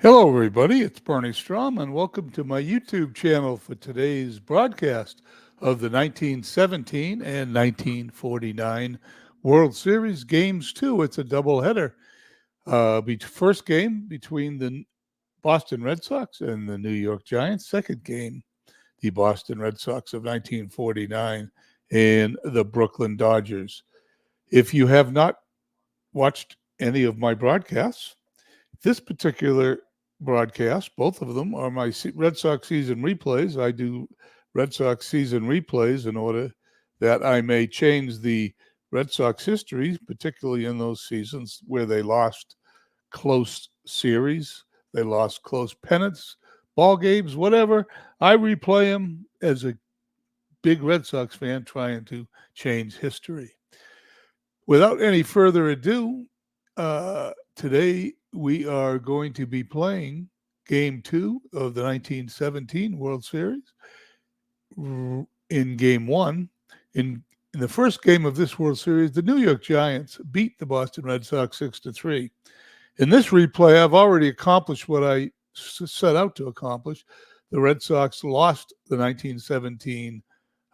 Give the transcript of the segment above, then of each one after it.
Hello, everybody. It's Bernie Strom, and welcome to my YouTube channel for today's broadcast of the 1917 and 1949 World Series Games 2. It's a doubleheader. First game between the Boston Red Sox and the New York Giants. Second game, the Boston Red Sox of 1949 and the Brooklyn Dodgers. If you have not watched any of my broadcasts, this particular broadcast, both of them are my Red Sox season replays. I do Red Sox season replays in order that I may change the Red Sox history, particularly in those seasons where they lost close series, they lost close pennants, ball games, whatever. I replay them as a big Red Sox fan trying to change history. Without any further ado, today we are going to be playing Game 2 of the 1917 World Series. In Game 1, in the first game of this World Series, the New York Giants beat the Boston Red Sox 6-3. In this replay, I've already accomplished what I set out to accomplish. The Red Sox lost the 1917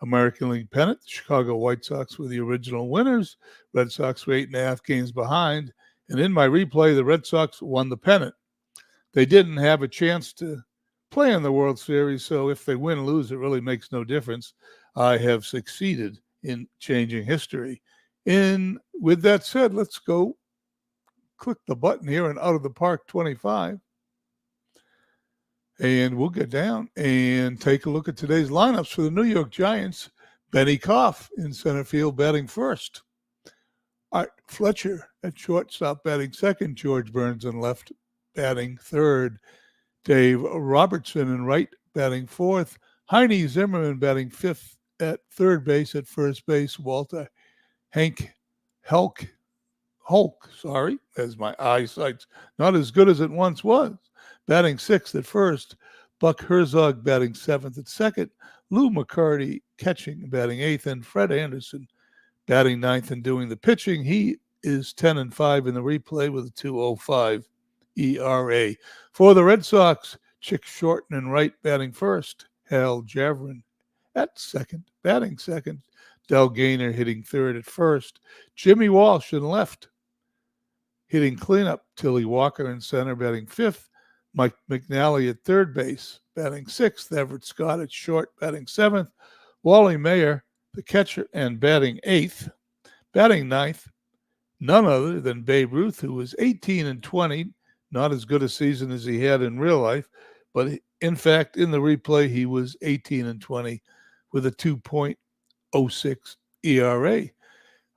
American League pennant. The Chicago White Sox were the original winners. Red Sox were 8.5 games behind. And in my replay, the Red Sox won the pennant. They didn't have a chance to play in the World Series, so if they win or lose, it really makes no difference. I have succeeded in changing history. And with that said, let's go click the button here and Out of the Park 25. And we'll get down and take a look at today's lineups for the New York Giants. Benny Koff in center field batting first. Art Fletcher at shortstop batting second. George Burns in left batting third. Dave Robertson in right batting fourth. Heine Zimmerman batting fifth at third base. At first base, Walter Hulk, as my eyesight's not as good as it once was. Batting sixth at first, Buck Herzog batting seventh at second, Lou McCarty catching, batting eighth, and Fred Anderson batting ninth and doing the pitching. He is 10-5 in the replay with a 2.05 ERA. For the Red Sox, Chick Shorten in right batting first, Hal Javrin at second, batting second, Del Gaynor hitting third at first, Jimmy Walsh in left, hitting cleanup, Tilly Walker in center, batting fifth, Mike McNally at third base, batting sixth, Everett Scott at short, batting seventh, Wally Mayer, the catcher, and batting eighth. Batting ninth, none other than Babe Ruth, who was 18-20, not as good a season as he had in real life, but in fact, in the replay, he was 18-20 with a 2.06 ERA.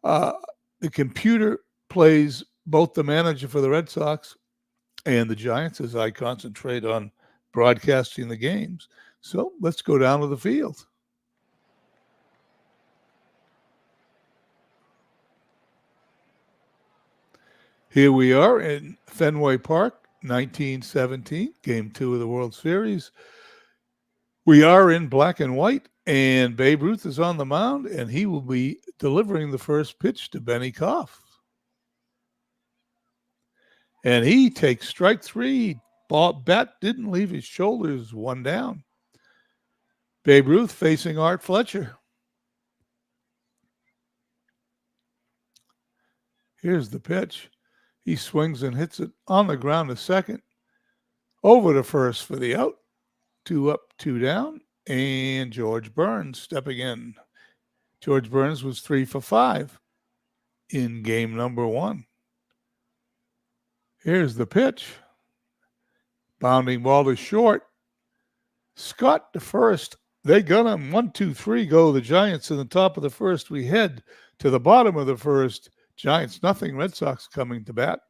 The computer plays both the manager for the Red Sox and the Giants as I concentrate on broadcasting the games. So let's go down to the field. Here we are in Fenway Park, 1917, Game 2 of the World Series. We are in black and white, and Babe Ruth is on the mound, and he will be delivering the first pitch to Benny Koff. And he takes strike three. Bat didn't leave his shoulders, one down. Babe Ruth facing Art Fletcher. Here's the pitch. He swings and hits it on the ground to second. Over to first for the out. 2 up, 2 down. And George Burns stepping in. George Burns was 3 for 5 in game number 1. Here's the pitch. Bounding ball to short. Scott to first. They got him. 1, 2, 3 go the Giants in the top of the first. We head to the bottom of the first. Giants nothing. Red Sox coming to bat.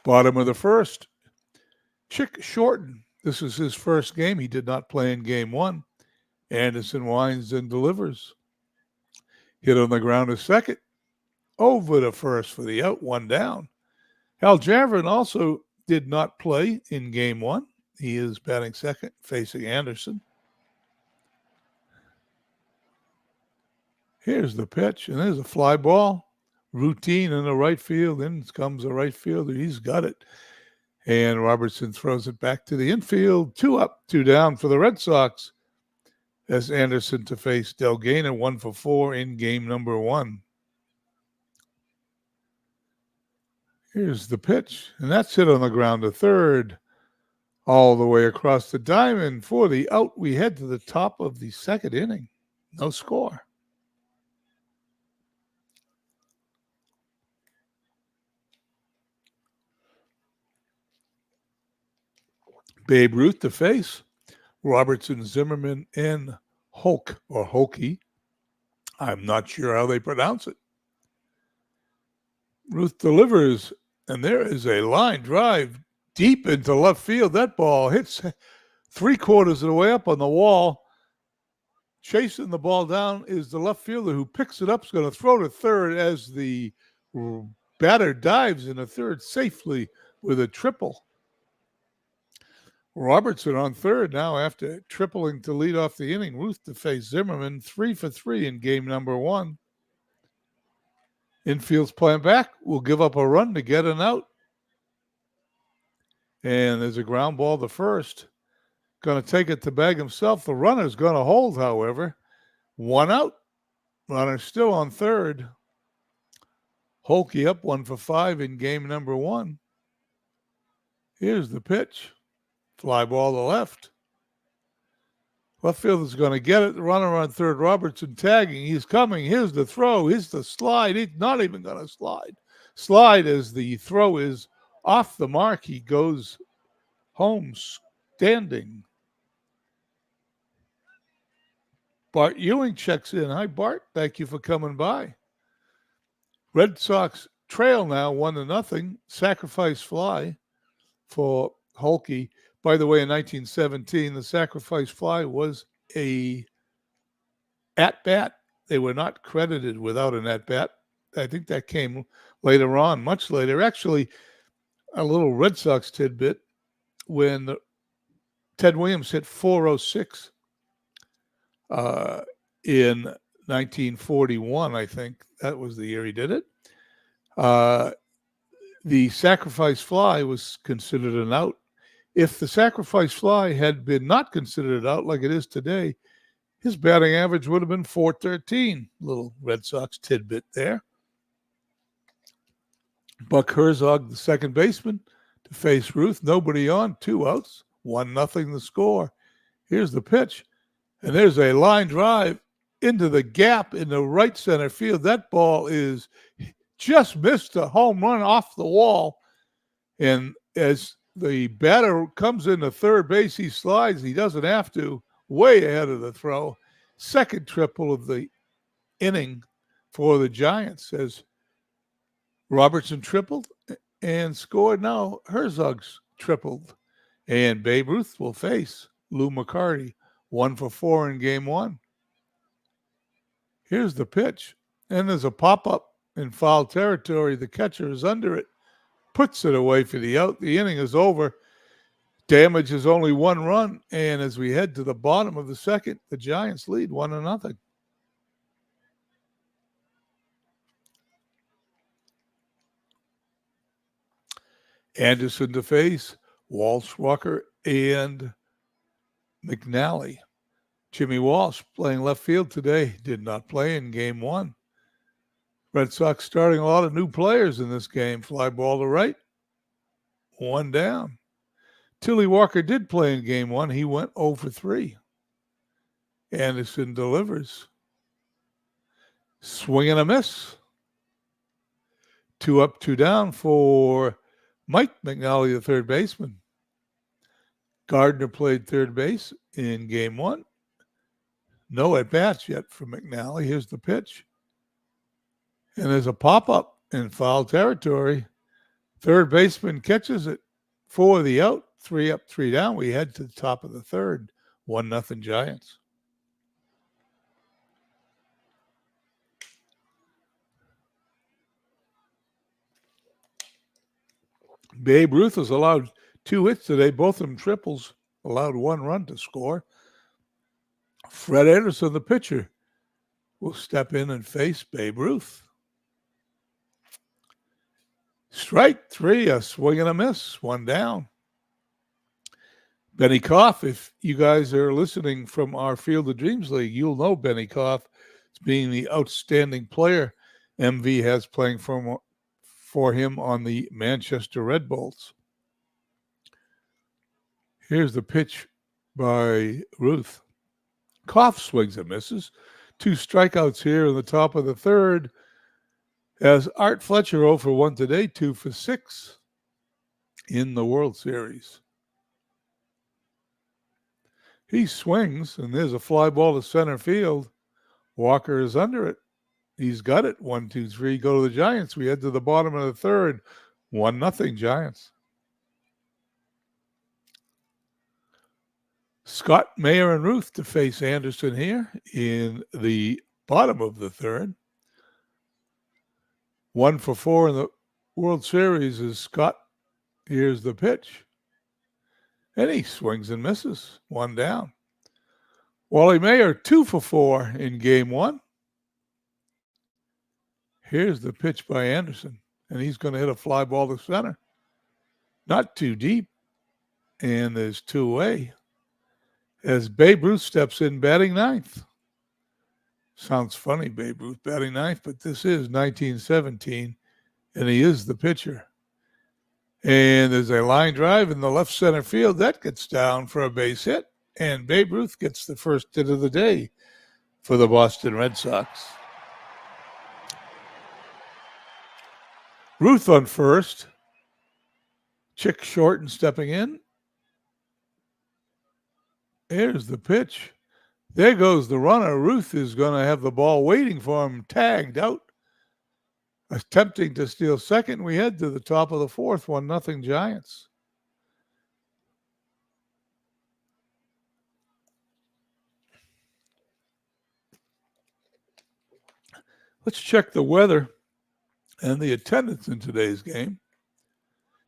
Bottom of the first. Chick Shorten. This is his first game. He did not play in game 1. Anderson winds and delivers. Hit on the ground to second. Over to first for the out, 1 down. Hal Javrin also did not play in game 1. He is batting second, facing Anderson. Here's the pitch, and there's a fly ball. Routine in the right field. In comes the right fielder. He's got it. And Robertson throws it back to the infield. 2 up, 2 down for the Red Sox. As Anderson to face Delgado, 1 for 4 in game number 1. Here's the pitch, and that's hit on the ground to third. All the way across the diamond for the out. We head to the top of the second inning. No score. Babe Ruth to face Robertson, Zimmerman, and Hulk or Holkey. I'm not sure how they pronounce it. Ruth delivers, and there is a line drive deep into left field. That ball hits 3/4 of the way up on the wall. Chasing the ball down is the left fielder who picks it up, is going to throw to third as the batter dives into third safely with a triple. Robertson on third now after tripling to lead off the inning. Ruth to face Zimmerman, 3 for 3 in game number 1. Infield's playing back. Will give up a run to get an out. And there's a ground ball to first. Going to take it to bag himself. The runner's going to hold, however. 1 out. Runner still on third. Holkey up 1 for 5 in game number 1. Here's the pitch. Fly ball to left. Left fielder's going to get it. The runner on third, Robertson tagging. He's coming. Here's the throw. Here's the slide. He's not even going to slide. Slide as the throw is off the mark. He goes home standing. Bart Ewing checks in. Hi, Bart. Thank you for coming by. Red Sox trail now 1-0. Sacrifice fly for Holkey. By the way, in 1917, the sacrifice fly was a at-bat. They were not credited without an at-bat. I think that came later on, much later. Actually, a little Red Sox tidbit, when Ted Williams hit 406 in 1941, I think. That was the year he did it. The sacrifice fly was considered an out. If the sacrifice fly had been not considered out like it is today, his batting average would have been .413. Little Red Sox tidbit there. Buck Herzog, the second baseman, to face Ruth. Nobody on, 2 outs, 1-0 the score. Here's the pitch, and there's a line drive into the gap in the right center field. That ball is just missed a home run off the wall, and as the batter comes into third base, he slides. He doesn't have to. Way ahead of the throw. Second triple of the inning for the Giants as Robertson tripled and scored. Now Herzog's tripled. And Babe Ruth will face Lou McCarty, 1 for 4 in game 1. Here's the pitch. And there's a pop-up in foul territory. The catcher is under it. Puts it away for the out. The inning is over. Damage is only 1 run. And as we head to the bottom of the second, the Giants lead 1-0. Anderson to face Walsh, Walker, and McNally. Jimmy Walsh playing left field today. Did not play in game 1. Red Sox starting a lot of new players in this game. Fly ball to right. 1 down. Tilly Walker did play in game 1. He went 0 for 3. Anderson delivers. Swing and a miss. 2 up, 2 down for Mike McNally, the third baseman. Gardner played third base in game 1. No at-bats yet for McNally. Here's the pitch. And there's a pop-up in foul territory. Third baseman catches it for the out. 3 up, 3 down. We head to the top of the third. 1-0 Giants. Babe Ruth has allowed 2 hits today, both of them triples, allowed 1 run to score. Fred Anderson, the pitcher, will step in and face Babe Ruth. Strike three, a swing and a miss, one down. Benny Koff, if you guys are listening from our Field of Dreams League, you'll know Benny Koff as being the outstanding player MV has playing for him on the Manchester Red Bulls. Here's the pitch by Ruth. Koff swings and misses. 2 strikeouts here in the top of the third. As Art Fletcher 0 for 1 today, 2 for 6 in the World Series. He swings, and there's a fly ball to center field. Walker is under it. He's got it. 1, 2, 3. Go to the Giants. We head to the bottom of the third. 1-0 Giants. Scott, Mayer, and Ruth to face Anderson here in the bottom of the third. 1 for 4 in the World Series is Scott. Here's the pitch. And he swings and misses. 1 down. Wally Mayer, 2 for 4 in game 1. Here's the pitch by Anderson. And he's going to hit a fly ball to center. Not too deep. And there's 2 away. As Babe Ruth steps in batting ninth. Sounds funny, Babe Ruth batting ninth, but this is 1917, and he is the pitcher. And there's a line drive in the left center field. That gets down for a base hit, and Babe Ruth gets the first hit of the day for the Boston Red Sox. Ruth on first. Chick Shorten stepping in. Here's the pitch. There goes the runner. Ruth is going to have the ball waiting for him, tagged out. Attempting to steal second. We head to the top of the fourth, 1-0 Giants. Let's check the weather and the attendance in today's game.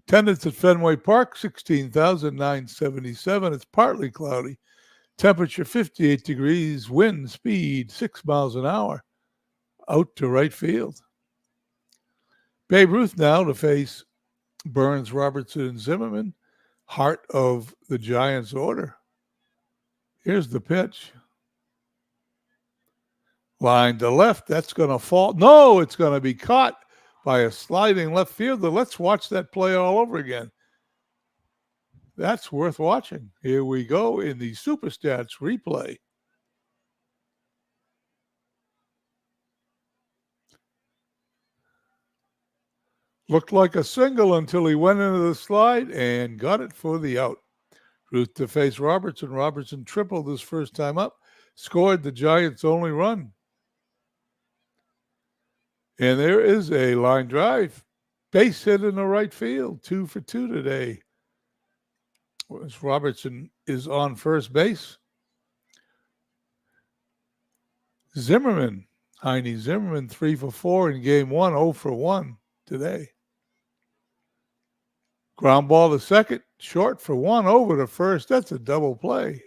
Attendance at Fenway Park, 16,977. It's partly cloudy. Temperature 58 degrees, wind speed 6 miles an hour, out to right field. Babe Ruth now to face Burns, Robertson, and Zimmerman, heart of the Giants order. Here's the pitch. Line to left, that's going to fall. No, it's going to be caught by a sliding left fielder. Let's watch that play all over again. That's worth watching. Here we go in the Superstats replay. Looked like a single until he went into the slide and got it for the out. Ruth to face Robertson. Robertson tripled his first time up, scored the Giants' only run. And there is a line drive. Base hit in the right field. 2 for 2 today. As Robertson is on first base. Zimmerman, Heine Zimmerman, 3 for 4 in game 1, 0 for 1 today. Ground ball to second, short for 1, over to first. That's a double play.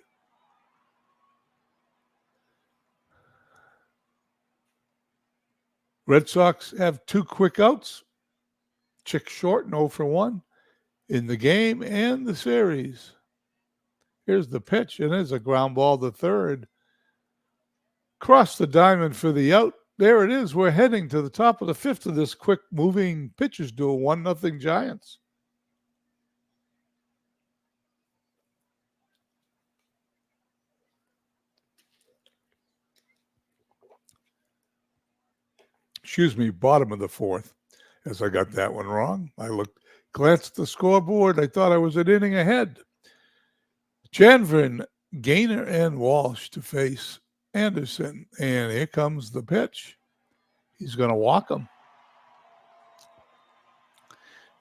Red Sox have 2 quick outs. Chick Shorten, 0 for 1. In the game and the series. Here's the pitch, and there's a ground ball to third. Cross the diamond for the out. There it is. We're heading to the top of the fifth of this quick-moving pitchers duel, 1-0 Giants. Excuse me, bottom of the fourth, as I got that one wrong. I glanced at the scoreboard. I thought I was an inning ahead. Janvrin, Gaynor, and Walsh to face Anderson. And here comes the pitch. He's going to walk him.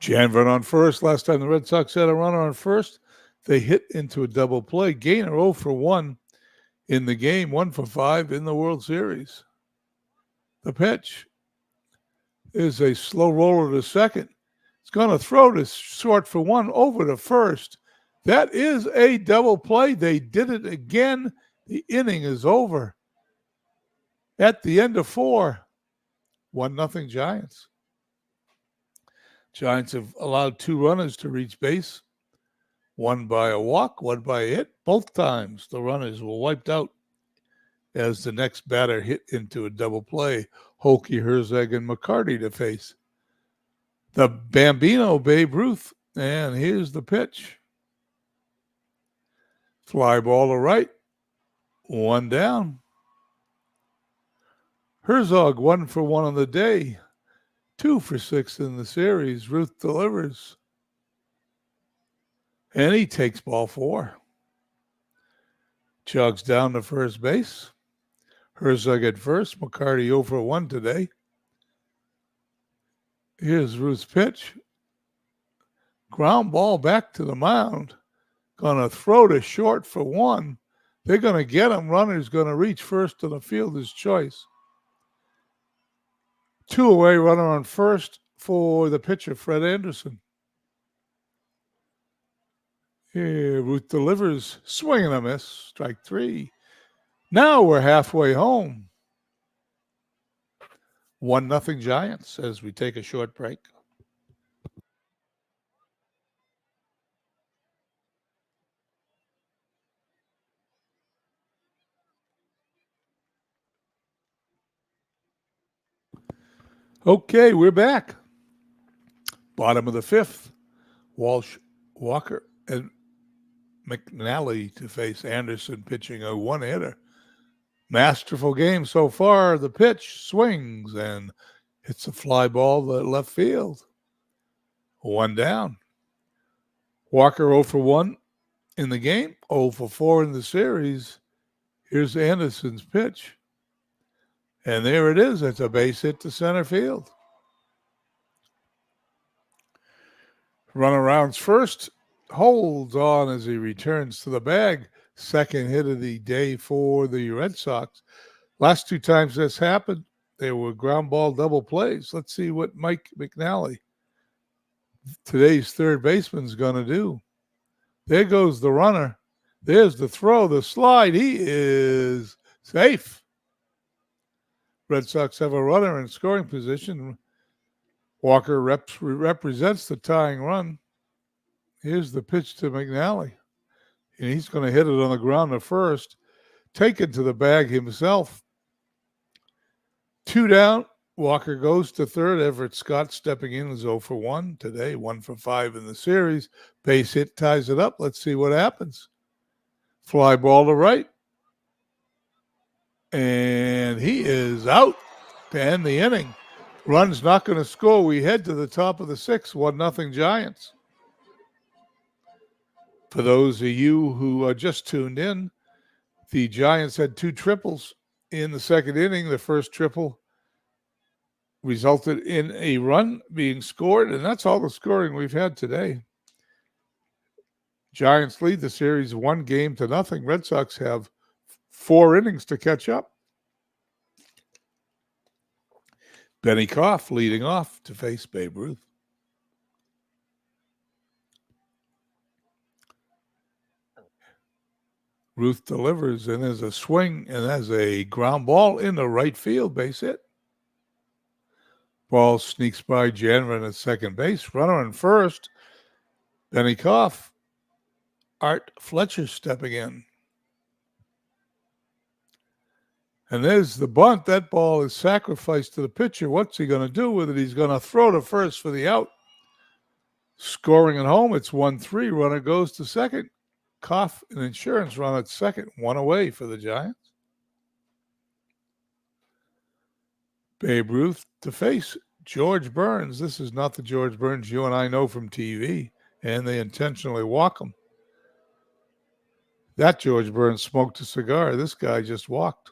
Janvrin on first. Last time the Red Sox had a runner on first, they hit into a double play. Gaynor 0 for 1 in the game, 1 for 5 in the World Series. The pitch is a slow roller to second. It's going to throw to short for 1, over to first. That is a double play. They did it again. The inning is over. At the end of 4, 1-0 Giants. Giants have allowed 2 runners to reach base, one by a walk, one by a hit. Both times the runners were wiped out as the next batter hit into a double play. Hokie, Herzog, and McCarty to face the Bambino, Babe Ruth. And here's the pitch. Fly ball to right, 1 down. Herzog 1 for 1 on the day, 2 for 6 in the series. Ruth delivers. And he takes ball 4. Jogs down to first base. Herzog at first. McCarty 0 for 1 today. Here's Ruth's pitch. Ground ball back to the mound. Gonna throw to short for 1. They're gonna get him. Runner's gonna reach first to the fielder's choice. 2 away, runner on first for the pitcher, Fred Anderson. Here, Ruth delivers, swing and a miss, strike 3. Now we're halfway home. 1-0 Giants as we take a short break. Okay, we're back. Bottom of the 5th. Walsh, Walker, and McNally to face Anderson pitching a 1-hitter. Masterful game so far. The pitch swings and hits a fly ball to left field. 1 down. Walker 0 for 1 in the game, 0 for 4 in the series. Here's Anderson's pitch. And there it is. It's a base hit to center field. Runner rounds first, holds on as he returns to the bag. Second hit of the day for the Red Sox. Last 2 times this happened, they were ground ball double plays. Let's see what Mike McNally, today's third baseman's going to do. There goes the runner. There's the throw, the slide. He is safe. Red Sox have a runner in scoring position. Walker represents the tying run. Here's the pitch to McNally. And he's going to hit it on the ground to first. Take it to the bag himself. 2 down. Walker goes to third. Everett Scott stepping in is 0 for 1 today. 1 for 5 in the series. Base hit ties it up. Let's see what happens. Fly ball to right. And he is out to end the inning. Run's not going to score. We head to the top of the 6th, 1-0 Giants. For those of you who are just tuned in, the Giants had 2 triples in the second inning. The first triple resulted in a run being scored, and that's all the scoring we've had today. Giants lead the series 1-0. Red Sox have 4 innings to catch up. Benny Koff leading off to face Babe Ruth. Ruth delivers, and there's a swing, and there's a ground ball in the right field, base hit. Ball sneaks by Janvin at second base. Runner on first. Benny Koff. Art Fletcher stepping in. And there's the bunt. That ball is sacrificed to the pitcher. What's he going to do with it? He's going to throw to first for the out. Scoring at home, it's 1-3. Runner goes to second. Koff, an insurance run at second. 1 away for the Giants. Babe Ruth to face George Burns. This is not the George Burns you and I know from TV, and they intentionally walk him. That George Burns smoked a cigar. This guy just walked.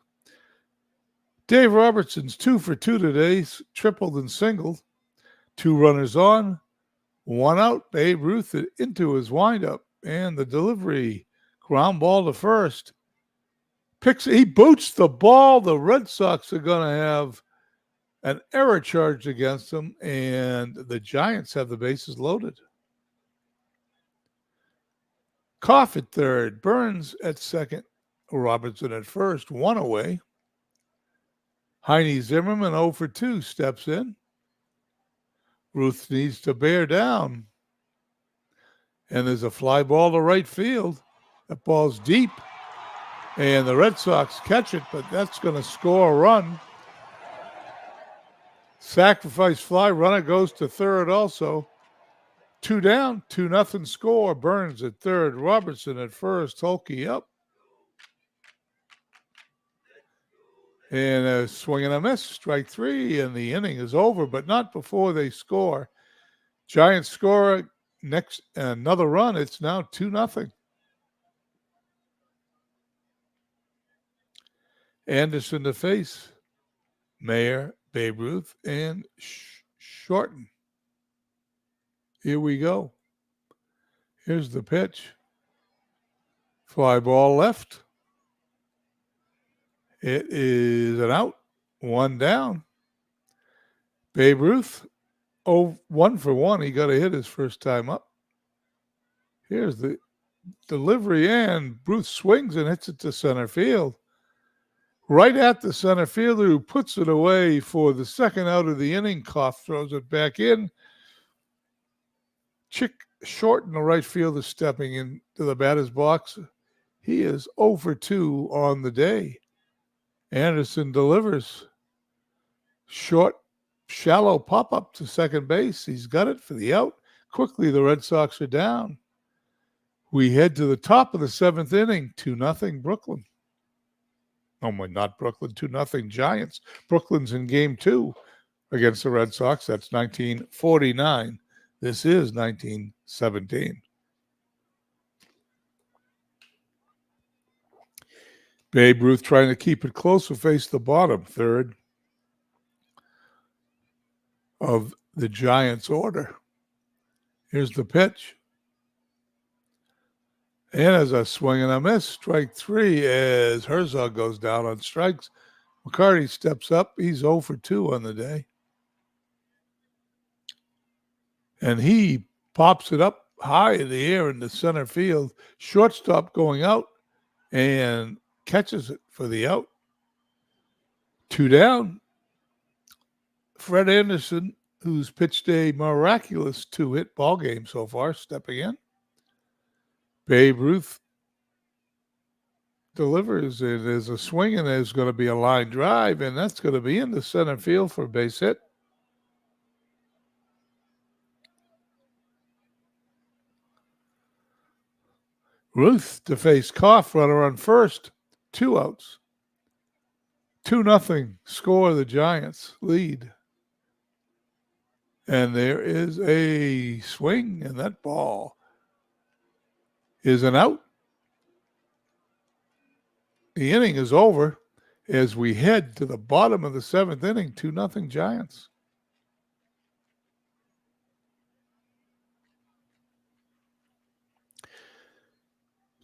Dave Robertson's 2 for 2 today, tripled and singled. 2 runners on, 1 out. Babe Ruth into his windup, and the delivery, ground ball to first. He boots the ball. The Red Sox are going to have an error charged against them, and the Giants have the bases loaded. Koff at third, Burns at second, Robertson at first, 1 away. Heine Zimmerman 0 for 2 steps in. Ruth needs to bear down. And there's a fly ball to right field. That ball's deep. And the Red Sox catch it, but that's going to score a run. Sacrifice fly, runner goes to third also. 2 down, 2-0 score. Burns at third, Robertson at first, Holke up. And a swing and a miss, strike 3, and the inning is over, but not before they score. Giants score next another run. It's now 2-0. Anderson to face Mayer, Babe Ruth, and Shorten. Here we go. Here's the pitch. Fly ball left. It is an out. 1 down. Babe Ruth, 1 for 1. He got a hit his first time up. Here's the delivery, and Ruth swings and hits it to center field. Right at the center fielder, who puts it away for the second out of the inning. Koff throws it back in. Chick Shorten, the right fielder, stepping into the batter's box. He is 0 for 2 on the day. Anderson delivers. Short, shallow pop-up to second base. He's got it for the out. Quickly, the Red Sox are down. We head to the top of the 7th inning, 2-0 Brooklyn. Oh, my, not Brooklyn, 2-0 Giants. Brooklyn's in game 2 against the Red Sox. That's 1949. This is 1917. Babe Ruth trying to keep it close will face the bottom third of the Giants' order. Here's the pitch. And as a swing and a miss, strike 3 as Herzog goes down on strikes. McCarty steps up. He's 0 for 2 on the day. And he pops it up high in the air in the center field. Shortstop going out and catches it for the out. 2 down. Fred Anderson, who's pitched a miraculous 2-hit ball game so far, stepping in. Babe Ruth delivers. It is a swing, and there's going to be a line drive, and that's going to be in the center field for a base hit. Ruth to face Koff, runner on first. 2 outs. 2-0 score, the Giants lead. And there is a swing, and that ball is an out. The inning is over as we head to the bottom of the 7th inning, 2-0 Giants.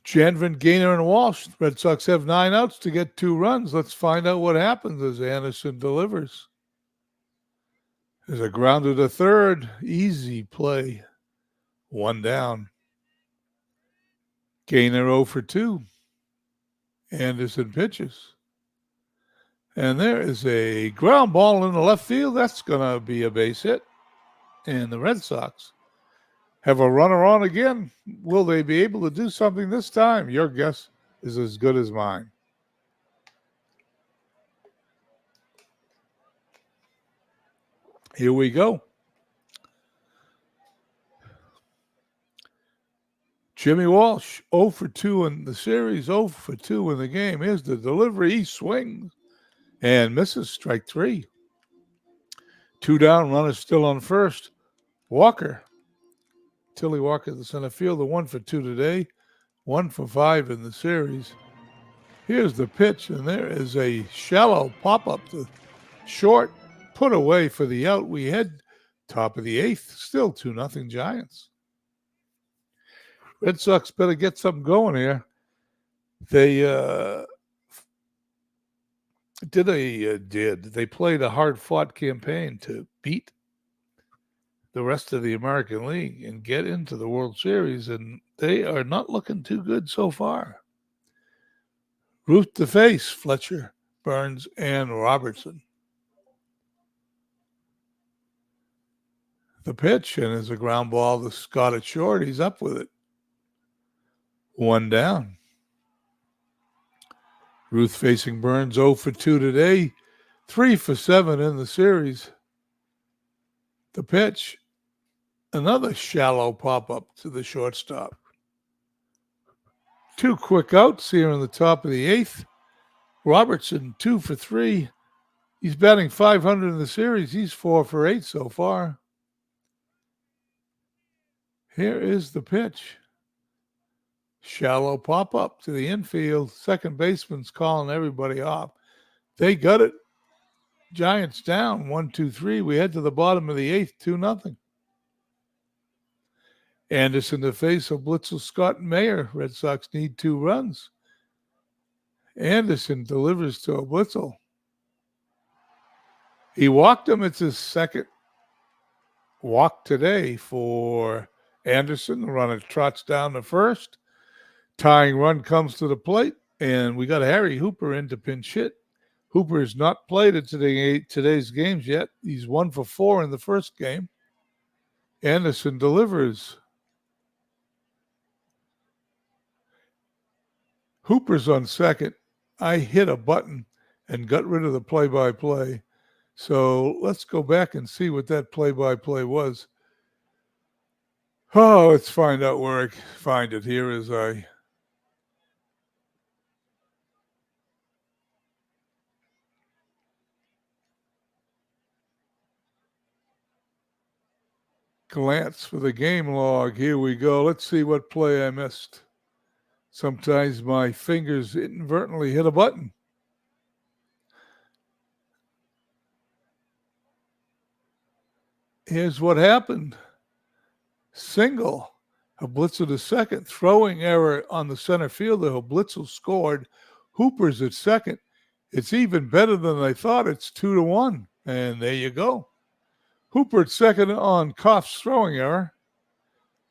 Janvin, Gaynor, and Walsh. Red Sox have 9 outs to get 2 runs. Let's find out what happens as Anderson delivers. There's a grounder to third. Easy play. 1 down. Gaynor 0 for 2. Anderson pitches. And there is a ground ball in the left field. That's going to be a base hit. And the Red Sox have a runner on again. Will they be able to do something this time? Your guess is as good as mine. Here we go. Jimmy Walsh, 0 for 2 in the series, 0 for 2 in the game. Here's the delivery. He swings and misses, strike 3. 2 down, runner still on first. Walker. Tilly Walker, the center fielder, 1 for 2 today, 1 for 5 in the series. Here's the pitch, and there is a shallow pop-up to short, put away for the out. We head top of the 8th, still 2-0 Giants. Red Sox better get something going here. They They played a hard-fought campaign to beat the rest of the American League and get into the World Series, and they are not looking too good so far. Ruth to face Fletcher, Burns, and Robertson. The pitch, and as a ground ball to Scott at short, he's up with it. 1 down. Ruth facing Burns 0 for 2 today, 3 for 7 in the series. The pitch, another shallow pop-up to the shortstop. 2 quick outs here in the top of the 8th. Robertson 2 for 3. He's batting .500 in the series. He's 4 for 8 so far. Here is the pitch. Shallow pop-up to the infield. Second baseman's calling everybody off. They got it. Giants down 1-2-3. We head to the bottom of the 8th, 2-0. Anderson to face of Blitzel, Scott, and Mayer. Red Sox need 2 runs. Anderson delivers to a Blitzel. He walked him. It's his second walk today for Anderson. The runner trots down to first. Tying run comes to the plate, and we got Harry Hooper in to pinch hit. Hooper has not played at today's games yet. He's 1 for 4 in the first game. Anderson delivers. Hooper's on second. I hit a button and got rid of the play-by-play. So let's go back and see what that play-by-play was. Oh, let's find out where I find it here as I glance for the game log. Here we go. Let's see what play I missed. Sometimes my fingers inadvertently hit a button. Here's what happened. Single. Blitzel to second. Throwing error on the center fielder. Blitzel scored. Hooper's at second. It's even better than I thought. It's 2-1. And there you go. Hooper at second on Koff's throwing error.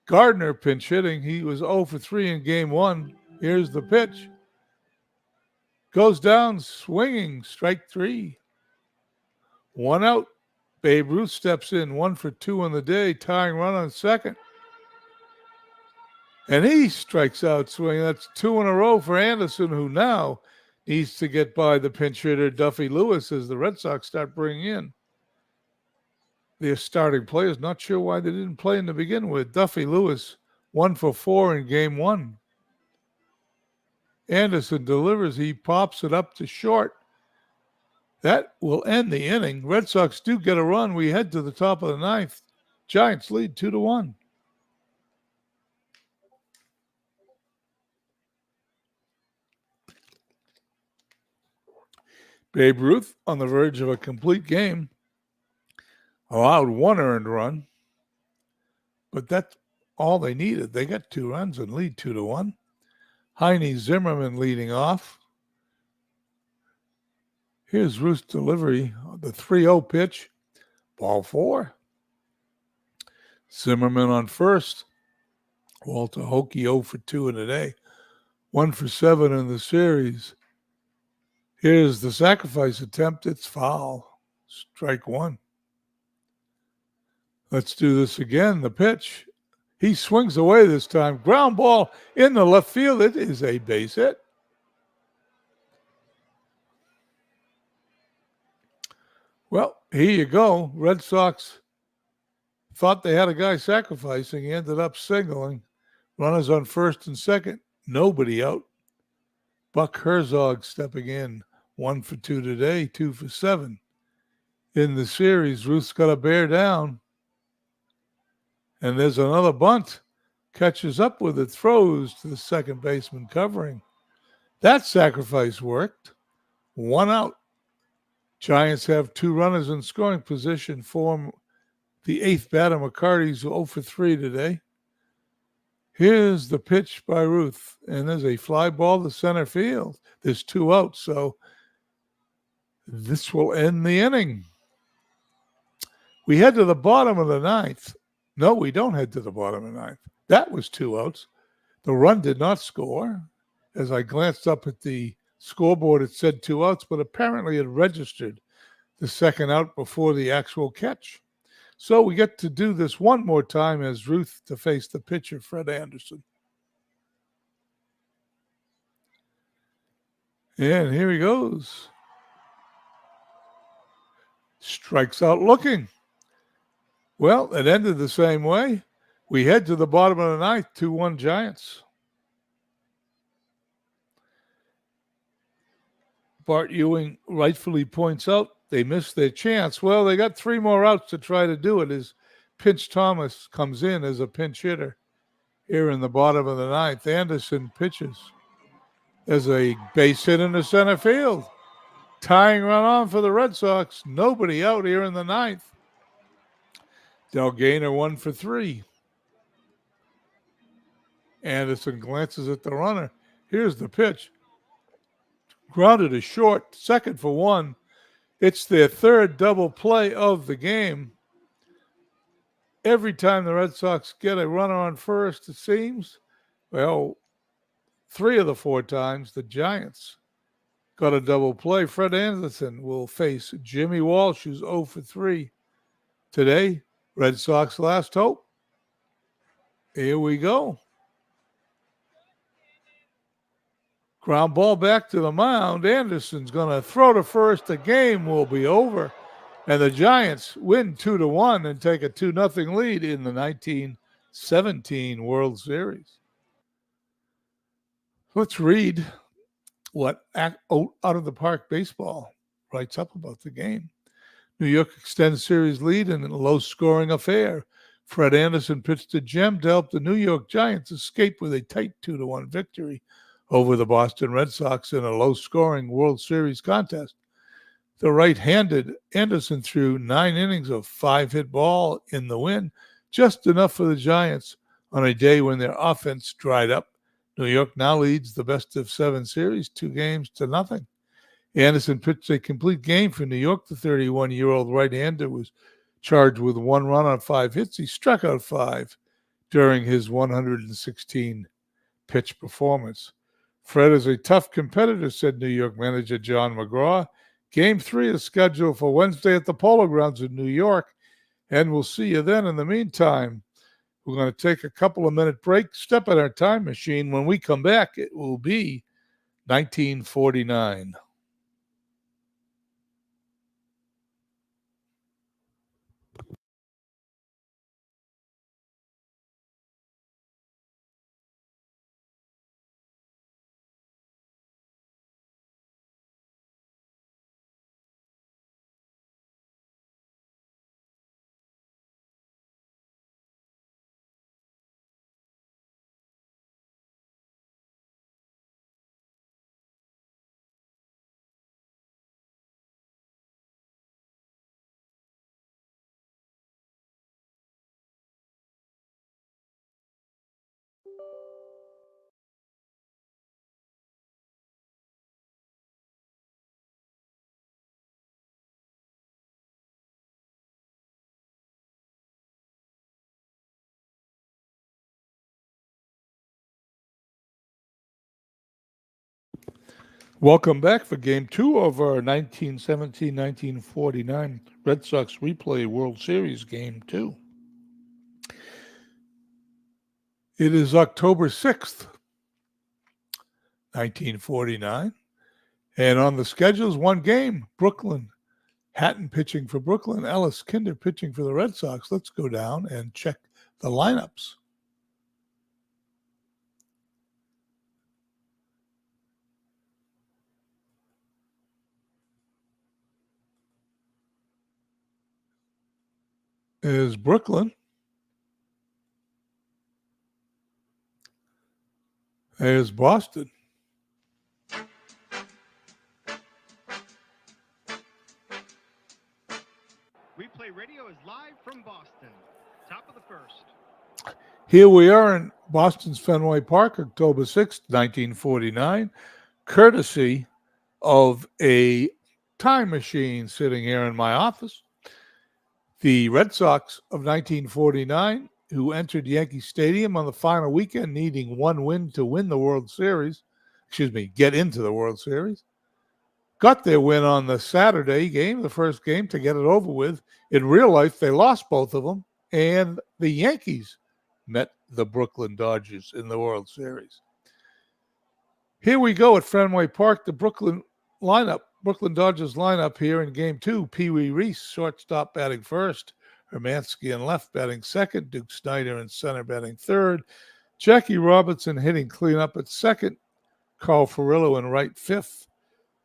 Gardner pinch hitting. He was 0 for 3 in game 1. Here's the pitch. Goes down swinging. Strike 3. 1 out. Babe Ruth steps in. 1 for 2 on the day. Tying run on second. And he strikes out swinging. That's 2 in a row for Anderson, who now needs to get by the pinch hitter Duffy Lewis as the Red Sox start bringing in their starting players. Not sure why they didn't play in to begin with. Duffy Lewis, 1 for 4 in game 1. Anderson delivers. He pops it up to short. That will end the inning. Red Sox do get a run. We head to the top of the 9th. Giants lead 2-1. Babe Ruth on the verge of a complete game. Allowed 1 earned run, but that's all they needed. They got 2 runs and lead 2-1. Heine Zimmerman leading off. Here's Ruth's delivery, the 3-0 pitch, ball 4. Zimmerman on first. Walter Hokie 0 for 2 in the day, 1 for 7 in the series. Here's the sacrifice attempt. It's foul. Strike 1. Let's do this again. The pitch. He swings away this time. Ground ball in the left field. It is a base hit. Well, here you go. Red Sox thought they had a guy sacrificing. He ended up signaling. Runners on first and second. Nobody out. Buck Herzog stepping in. 1 for 2 today. 2 for 7 in the series. Ruth's got a bear down. And there's another bunt. Catches up with it. Throws to the second baseman covering. That sacrifice worked. 1 out. Giants have 2 runners in scoring position for the 8th batter. McCarty's 0 for 3 today. Here's the pitch by Ruth. And there's a fly ball to center field. There's 2 outs, so this will end the inning. We head to the bottom of the 9th. No, we don't head to the bottom of the 9th. That was 2 outs. The run did not score. As I glanced up at the scoreboard, it said 2 outs, but apparently it registered the second out before the actual catch. So we get to do this one more time as Ruth to face the pitcher, Fred Anderson. And here he goes. Strikes out looking. Well, it ended the same way. We head to the bottom of the ninth, 2-1 Giants. Bart Ewing rightfully points out they missed their chance. Well, they got 3 more outs to try to do it as Pinch Thomas comes in as a pinch hitter here in the bottom of the ninth. Anderson pitches. There's a base hit into center field. Tying run on for the Red Sox. Nobody out here in the ninth. Del Gainer 1 for 3. Anderson glances at the runner. Here's the pitch. Grounded to short, second for 1. It's their third double play of the game. Every time the Red Sox get a runner on first, it seems, well, 3 of the 4 times the Giants got a double play. Fred Anderson will face Jimmy Walsh, who's 0 for 3. Today, Red Sox last hope. Here we go. Ground ball back to the mound. Anderson's going to throw to first. The game will be over. And the Giants win 2-1 and take a 2-0 lead in the 1917 World Series. Let's read what Out of the Park Baseball writes up about the game. New York extends series lead in a low-scoring affair. Fred Anderson pitched a gem to help the New York Giants escape with a tight 2-1 victory over the Boston Red Sox in a low-scoring World Series contest. The right-handed Anderson threw 9 innings of 5-hit ball in the win, just enough for the Giants on a day when their offense dried up. New York now leads the best-of-7 series 2-0. Anderson pitched a complete game for New York. The 31-year-old right-hander was charged with 1 run on 5 hits. He struck out 5 during his 116-pitch performance. Fred is a tough competitor, said New York manager John McGraw. Game 3 is scheduled for Wednesday at the Polo Grounds in New York, and we'll see you then. In the meantime, we're going to take a couple of minute break, step in our time machine. When we come back, it will be 1949. Welcome back for Game 2 of our 1917-1949 Red Sox Replay World Series Game 2. It is October 6th, 1949, and on the schedule is one game, Brooklyn. Hatton pitching for Brooklyn, Ellis Kinder pitching for the Red Sox. Let's go down and check the lineups. Is Brooklyn. There's Boston. Replay Radio is live from Boston. Top of the first. Here we are in Boston's Fenway Park, October 6th, 1949, courtesy of a time machine sitting here in my office. The Red Sox of 1949, who entered Yankee Stadium on the final weekend, needing one win to win the World Series, get into the World Series, got their win on the Saturday game, the first game, to get it over with. In real life, they lost both of them, and the Yankees met the Brooklyn Dodgers in the World Series. Here we go at Fenway Park, the Brooklyn Dodgers lineup here in Game 2. Pee Wee Reese, shortstop, batting first. Hermansky in left, batting second. Duke Snyder in center, batting third. Jackie Robinson hitting cleanup at second. Carl Furillo in right, fifth.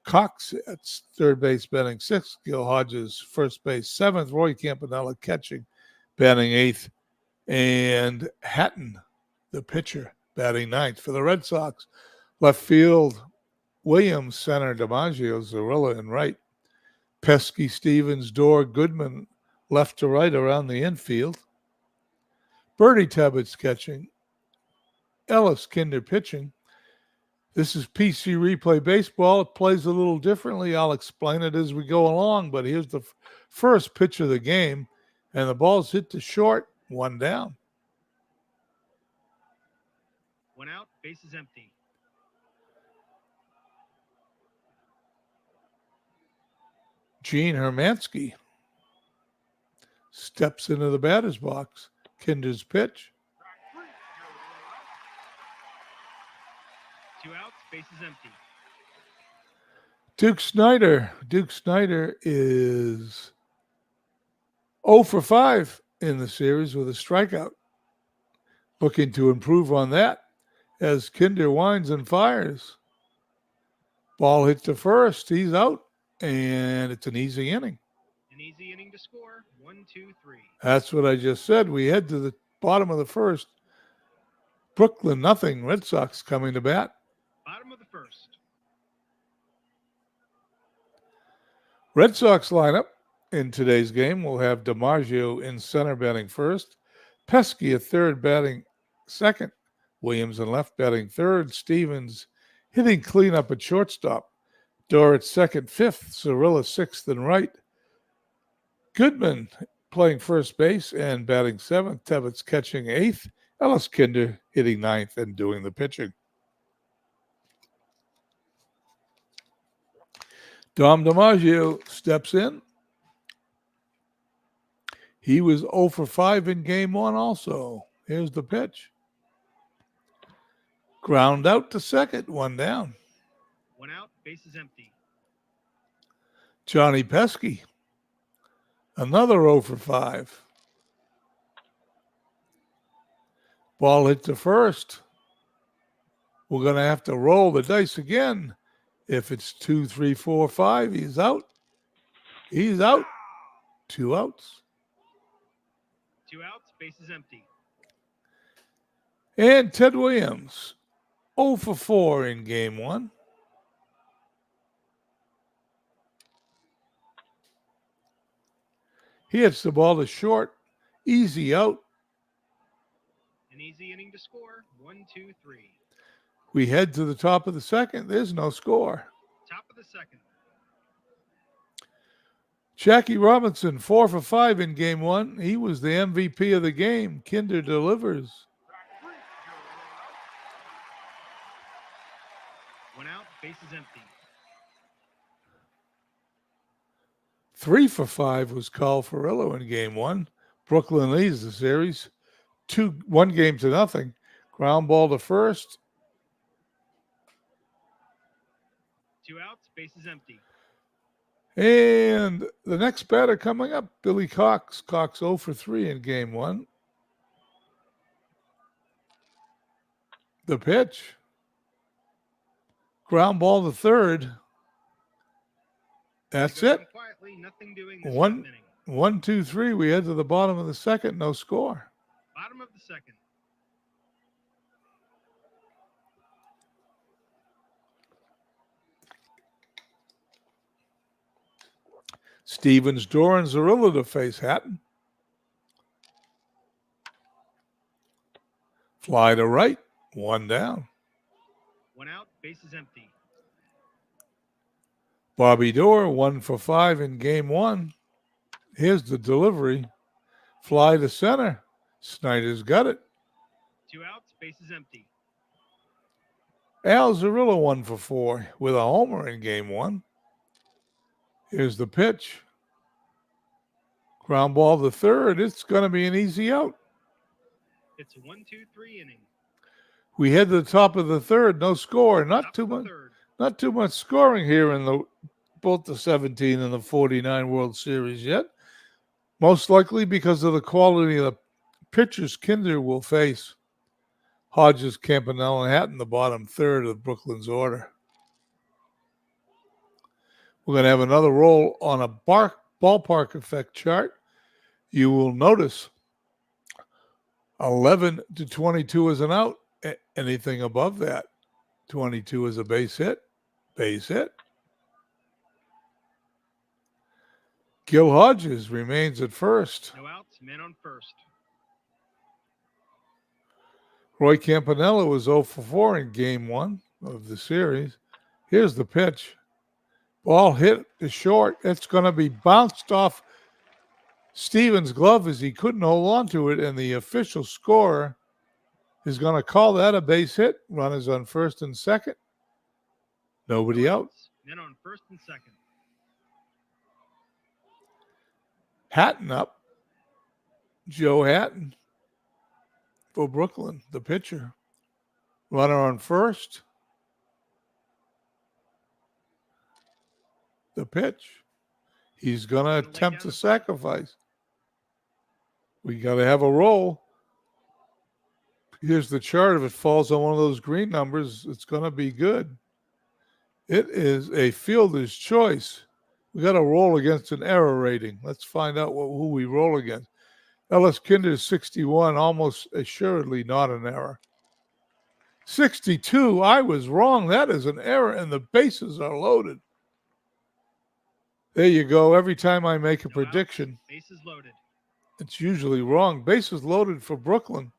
Cox at third base, batting sixth. Gil Hodges, first base, seventh. Roy Campanella catching, batting eighth. And Hatton, the pitcher, batting ninth. For the Red Sox, left field, Williams, center, DiMaggio, Zarilla in right. Pesky, Stevens, Dorr, Goodman, left to right around the infield. Bernie Tebbets catching. Ellis Kinder pitching. This is PC Replay Baseball. It plays a little differently. I'll explain it as we go along, but here's the first pitch of the game, and the ball's hit to short, one down. One out, base is empty. Gene Hermansky steps into the batter's box. Kinder's pitch. Two outs, base is empty. Duke Snyder is 0 for 5 in the series with a strikeout. Looking to improve on that as Kinder winds and fires. Ball hit to first. He's out, and it's an easy inning. An easy inning to score. 1, 2, 3. That's what I just said. We head to the bottom of the first. Brooklyn, nothing. Red Sox coming to bat. Bottom of the first. Red Sox lineup in today's game will have DiMaggio in center batting first, Pesky at third batting second, Williams in left batting third, Stevens hitting cleanup at shortstop, Dorr at second, fifth, Zarilla sixth and right, Goodman playing first base and batting seventh, Tebbets catching eighth, Ellis Kinder hitting ninth and doing the pitching. Dom DiMaggio steps in. He was 0 for 5 in game 1 also. Here's the pitch. Ground out to second, one down. One out, base is empty. Johnny Pesky, another 0 for 5. Ball hit to first. We're going to have to roll the dice again. If it's 2, 3, 4, 5, he's out. He's out. 2 outs. 2 outs, base is empty. And Ted Williams, 0 for 4 in game 1. He hits the ball to short. Easy out. An easy inning to score. 1, 2, 3. We head to the top of the second. There's no score. Top of the second. Jackie Robinson, 4 for 5 in game 1. He was the MVP of the game. Kinder delivers. 1 out, base is empty. 3 for 5 was Carl Furillo in game 1. Brooklyn leads the series 1-0. Ground ball to first. 2 outs, base is empty. And the next batter coming up, Billy Cox. Cox 0 for 3 in game 1. The pitch. Ground ball to third. That's Goes it. on quietly, nothing doing this 1, inning. 1, 2, 3. We head to the bottom of the second. No score. Bottom of the second. Stevens, Dorr, and Zarilla to face Hatton. Fly to right. 1 down. 1 out, base is empty. Bobby Dorr, 1 for 5 in game 1. Here's the delivery. Fly to center. Snyder's got it. 2 outs, base is empty. Al Zarilla 1 for 4 with a homer in game 1. Here's the pitch. Ground ball to third. It's going to be an easy out. It's a 1-2-3 inning. We head to the top of the third. No score. Not Top too of the much. third. Not too much scoring here in both the 17 and the 49 World Series yet. Most likely because of the quality of the pitchers Kinder will face. Hodges, Campanella, and Hatton, the bottom third of Brooklyn's order. We're going to have another roll on a ballpark effect chart. You will notice 11 to 22 is an out. Anything above that, 22 is a base hit. Base hit. Gil Hodges remains at first. No outs, men on first. Roy Campanella was 0 for 4 in game 1 of the series. Here's the pitch. Ball hit to short. It's going to be bounced off Stevens' glove as he couldn't hold on to it, and the official scorer is going to call that a base hit. Runners on first and second. Nobody No out. outs, men on first and second. Hatton up. Joe Hatton for Brooklyn, the pitcher. Runner on first. The pitch. He's going to attempt to sacrifice. We got to have a roll. Here's the chart. If it falls on one of those green numbers, it's going to be good. It is a fielder's choice. We got to roll against an error rating. Let's find out who we roll against. Ellis Kinder 61, almost assuredly not an error. 62, I was wrong. That is an error, and the bases are loaded. There you go. Every time I make a prediction, Bases loaded. it's usually wrong. Bases loaded for Brooklyn.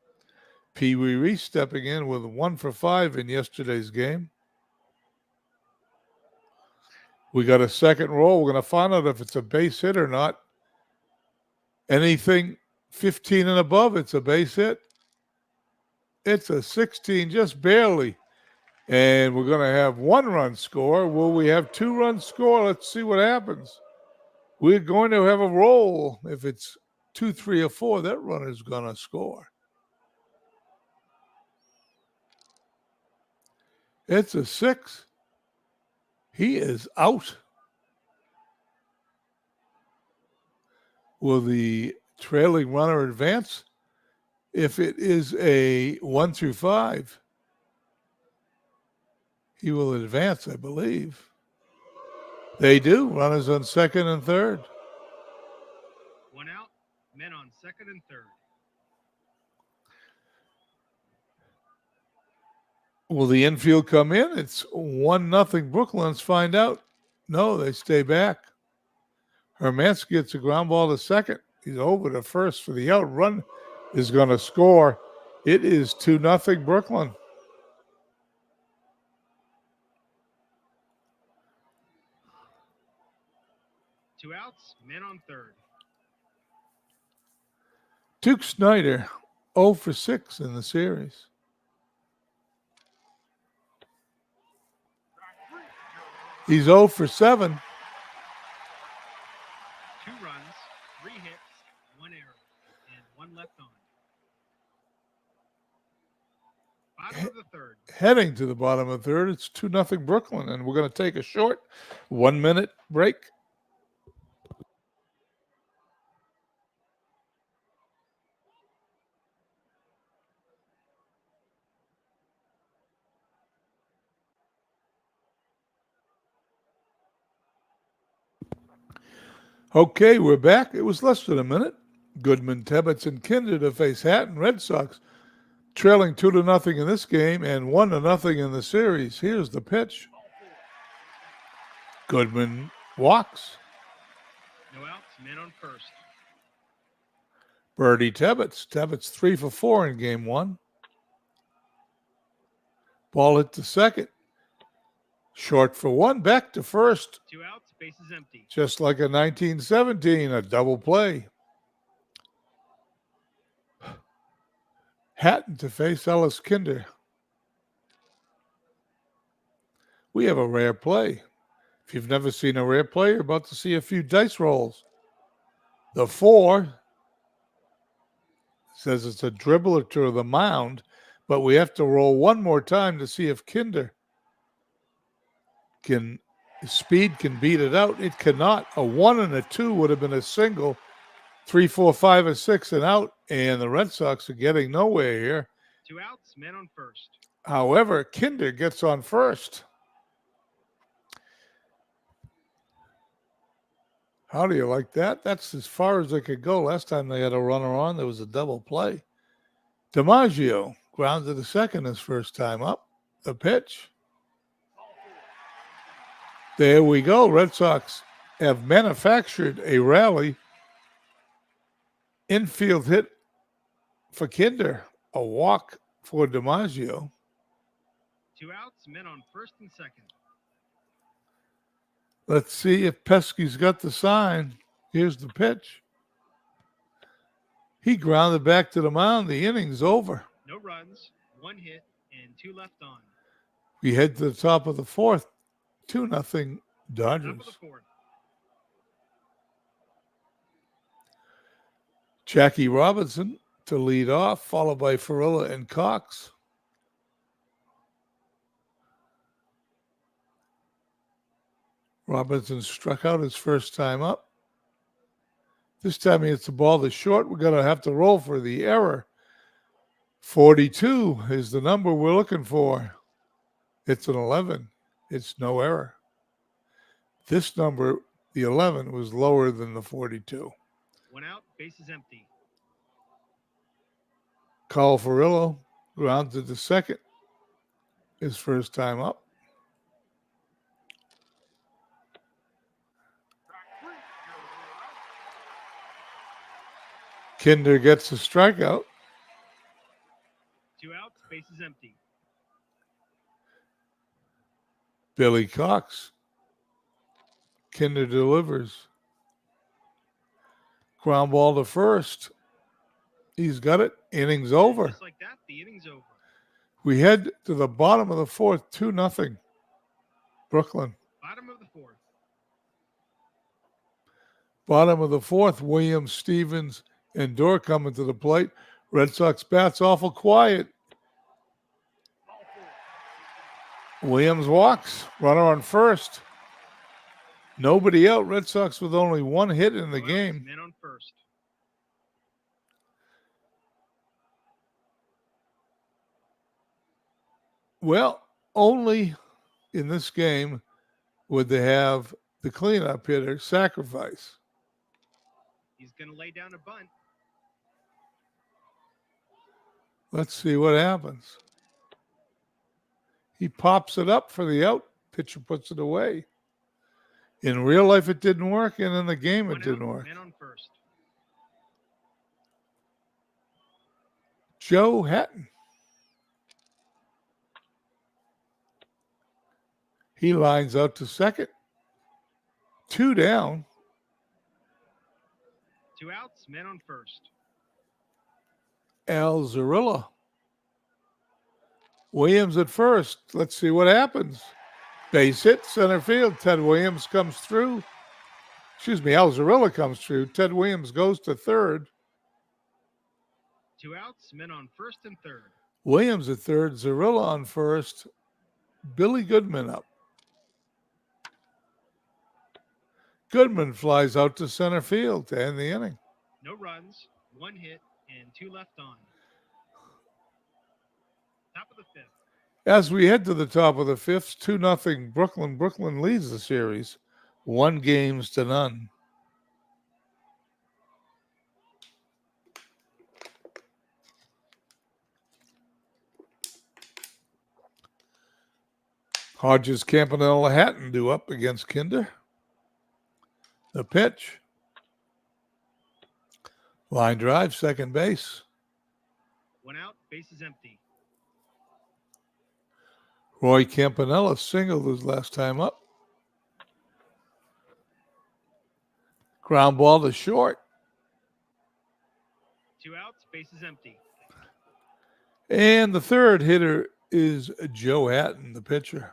Pee Wee Reese stepping in with 1 for 5 in yesterday's game. We got a second roll. We're going to find out if it's a base hit or not. Anything 15 and above, it's a base hit. It's a 16, just barely. And we're going to have 1 run score. Will we have 2 runs score? Let's see what happens. We're going to have a roll. If it's 2, 3, or 4, that runner's going to score. It's a 6. He is out. Will the trailing runner advance? If it is a 1 through 5, he will advance, I believe. They do. Runners on second and third. 1 out, men on second and third. Will the infield come in? It's 1-0 Brooklyn. Let's find out. No, they stay back. Hermansky gets a ground ball to second. He's over to first for the out. Run is going to score. It is 2-0 Brooklyn. Two outs, men on third. Duke Snyder, 0 for 6 in the series. He's 0 for 7. 2 runs, 3 hits, 1 error, and 1 left on. Bottom of the third. Heading to the bottom of the third, it's 2-0 Brooklyn, and we're going to take a short 1-minute break. Okay, we're back. It was less than a minute. Goodman, Tebbets, and Kinder to face Hatton Red Sox, trailing 2-0 in this game and 1-0 in the series. Here's the pitch. Goodman walks. No outs, men on first. Birdie Tebbets. Tebbets 3 for 4 in game 1. Ball hit to second. Short for 1, back to first. 2 outs, bases empty. Just like a 1917, a double play. Hatton to face Ellis Kinder. We have a rare play. If you've never seen a rare play, you're about to see a few dice rolls. The 4 says it's a dribbler to the mound, but we have to roll one more time to see if Kinder can beat it out. It cannot. A 1 and a 2 would have been a single. 3, 4, 5, and 6 and out, and the Red Sox are getting nowhere here. 2 outs, men on first. However, Kinder gets on first. How do you like that? That's as far as they could go. Last time they had a runner on, there was a double play. DiMaggio grounded to second his first time up. The pitch. There we go. Red Sox have manufactured a rally. Infield hit for Kinder. A walk for DiMaggio. 2 outs, men on first and second. Let's see if Pesky's got the sign. Here's the pitch. He grounded back to the mound. The inning's over. No runs, 1 hit, and 2 left on. We head to the top of the 4th. 2-0 Top of Dodgers. the 4th. Jackie Robinson to lead off, followed by Farilla and Cox. Robinson struck out his first time up. This time he hits the ball to short. We're going to have to roll for the error. 42 is the number we're looking for. It's an 11. It's no error. This number, the 11, was lower than the 42. 1 out, bases empty. Carl Furillo grounded to second his first time up. Kinder gets a strikeout. 2 outs, bases empty. Billy Cox. Kinder delivers. Ground ball to first. He's got it. Inning's over. Just like that, the inning's over. We head to the bottom of the 4th, 2-0. Brooklyn. Bottom of the 4th. Bottom of the 4th, Williams, Stevens, and Dorr coming to the plate. Red Sox bats awful quiet. Williams walks. Runner on first. Nobody out. Red Sox with only 1 hit in the 2 outs, game. men on first. Well, only in this game would they have the cleanup hitter sacrifice. He's going to lay down a bunt. Let's see what happens. He pops it up for the out. Pitcher puts it away. In real life, it didn't work, and in the game, 1 it didn't out, work. men on first. Joe Hatton. He lines out to second. 2 down. 2 outs, men on first. Al Zarilla. Williams at first. Let's see what happens. Base hit, center field. Ted Williams comes through. Al Zarilla comes through. Ted Williams goes to third. 2 outs, men on first and third. Williams at third. Zarilla on first. Billy Goodman up. Goodman flies out to center field to end the inning. No runs, 1 hit, and 2 left on. Top of the 5th. As we head to the top of the 5th, 2-0 Brooklyn. Brooklyn leads the series 1-0. Hodges, Campanella, Hatton due up against Kinder. The pitch. Line drive, second base. 1 out, bases empty. Roy Campanella singled his last time up. Ground ball to short. 2 outs, bases empty. And the third hitter is Joe Hatton, the pitcher.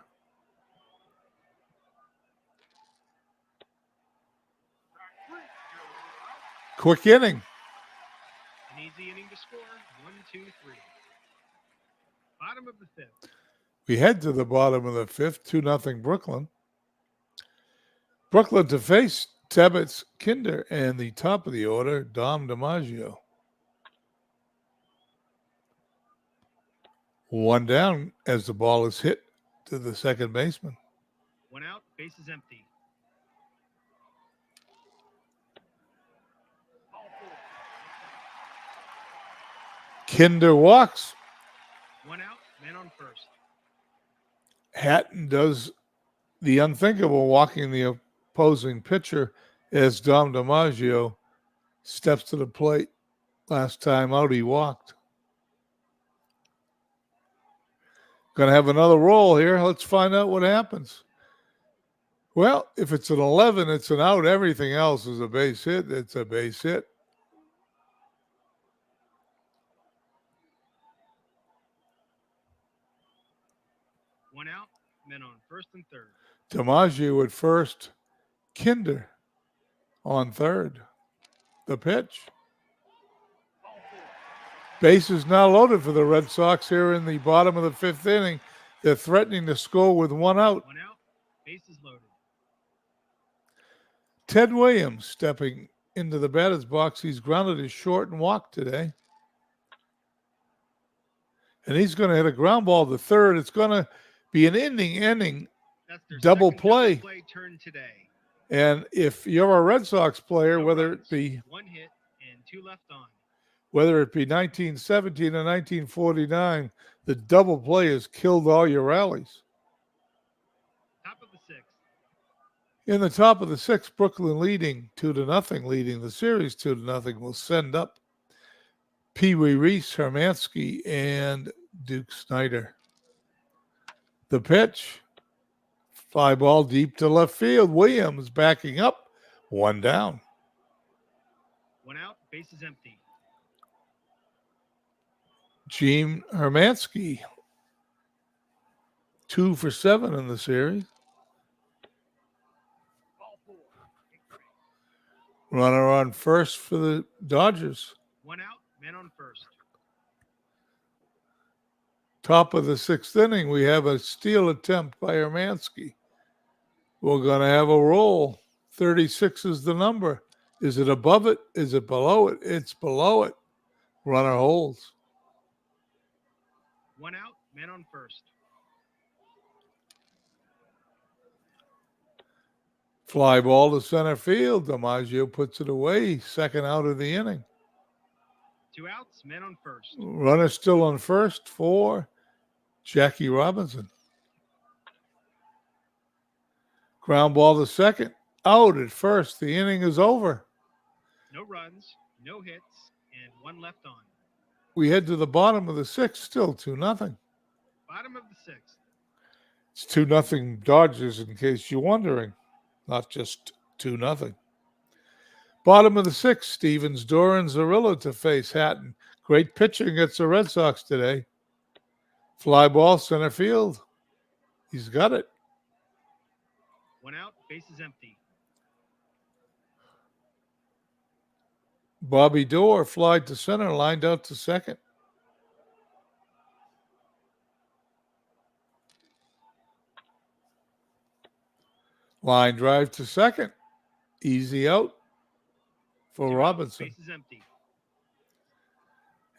quick inning. An easy inning to score. 1, 2, 3. Bottom of the fifth. We head to the bottom of the fifth, 2-0 Brooklyn. Brooklyn to face Tebbets Kinder and the top of the order, Dom DiMaggio. One down as the ball is hit to the second baseman. 1 out, bases empty. Kinder walks. 1 out, man on first. Hatton does the unthinkable, walking the opposing pitcher as Dom DiMaggio steps to the plate. Last time out, he walked. Going to have another roll here. Let's find out what happens. Well, if it's an 11, it's an out. Everything else is a base hit. It's a base hit. One out, men on first and third. DiMaggio at first, Kinder on third. The pitch. Bases now loaded for the Red Sox here in the bottom of the fifth inning. They're threatening to score with 1 out. 1 out, bases loaded. Ted Williams stepping into the batter's box. He's grounded his short and walked today. And he's going to hit a ground ball to third. It's going to be an inning That's their double second play. double play turn today. And if you're a Red Sox player, No whether runs, it be 1 hit and 2 left on. 1917 or 1949, the double play has killed all your rallies. Top of the sixth. In the top of the sixth, Brooklyn leading 2-0, leading the series 2-0, will send up Pee Wee Reese, Hermansky, and Duke Snyder. The pitch, fly ball deep to left field. Williams backing up, 1 down. 1 out, bases empty. Gene Hermansky, 2 for 7 in the series. Ball 4. Runner on first for the Dodgers. 1 out, man on first. Top of the sixth inning, we have a steal attempt by Hermansky. We're going to have a roll. 36 is the number. Is it above it? Is it below it? It's below it. Runner holds. 1 out, man on first. Fly ball to center field. DiMaggio puts it away. Second out of the inning. 2 outs, man on first. Runner still on first for Jackie Robinson. Ground ball to second. Out at first. The inning is over. No runs, no hits, and 1 left on. We head to the bottom of the sixth. Still 2-0. Bottom of the sixth. It's 2-0 Dodgers, in case you're wondering. Not just 2-0. Bottom of the sixth, Stevens, Doran, Zarilla to face Hatton. Great pitching against the Red Sox today. Fly ball, center field. He's got it. 1 out, bases empty. Bobby Dorr flied to center, lined out to second. Line drive to second. Easy out for 2 out, Robinson. bases empty.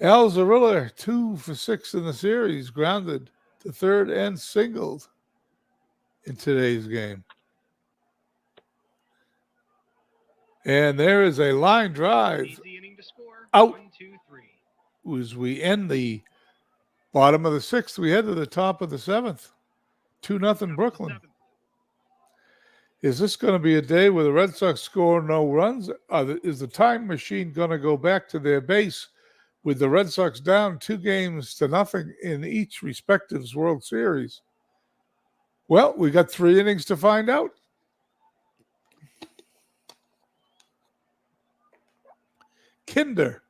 Al Zarilla, 2 for 6 in the series, grounded to third and singled in today's game. And there is a line drive Easy inning to score. Out. 1, 2, 3. as we end the bottom of the sixth. We head to the top of the seventh. 2-0 Top of the Brooklyn. seventh. Is this going to be a day where the Red Sox score no runs? Is the time machine going to go back to their base with the Red Sox down 2-0 in each respective World Series? Well, we got 3 innings to find out. Kinder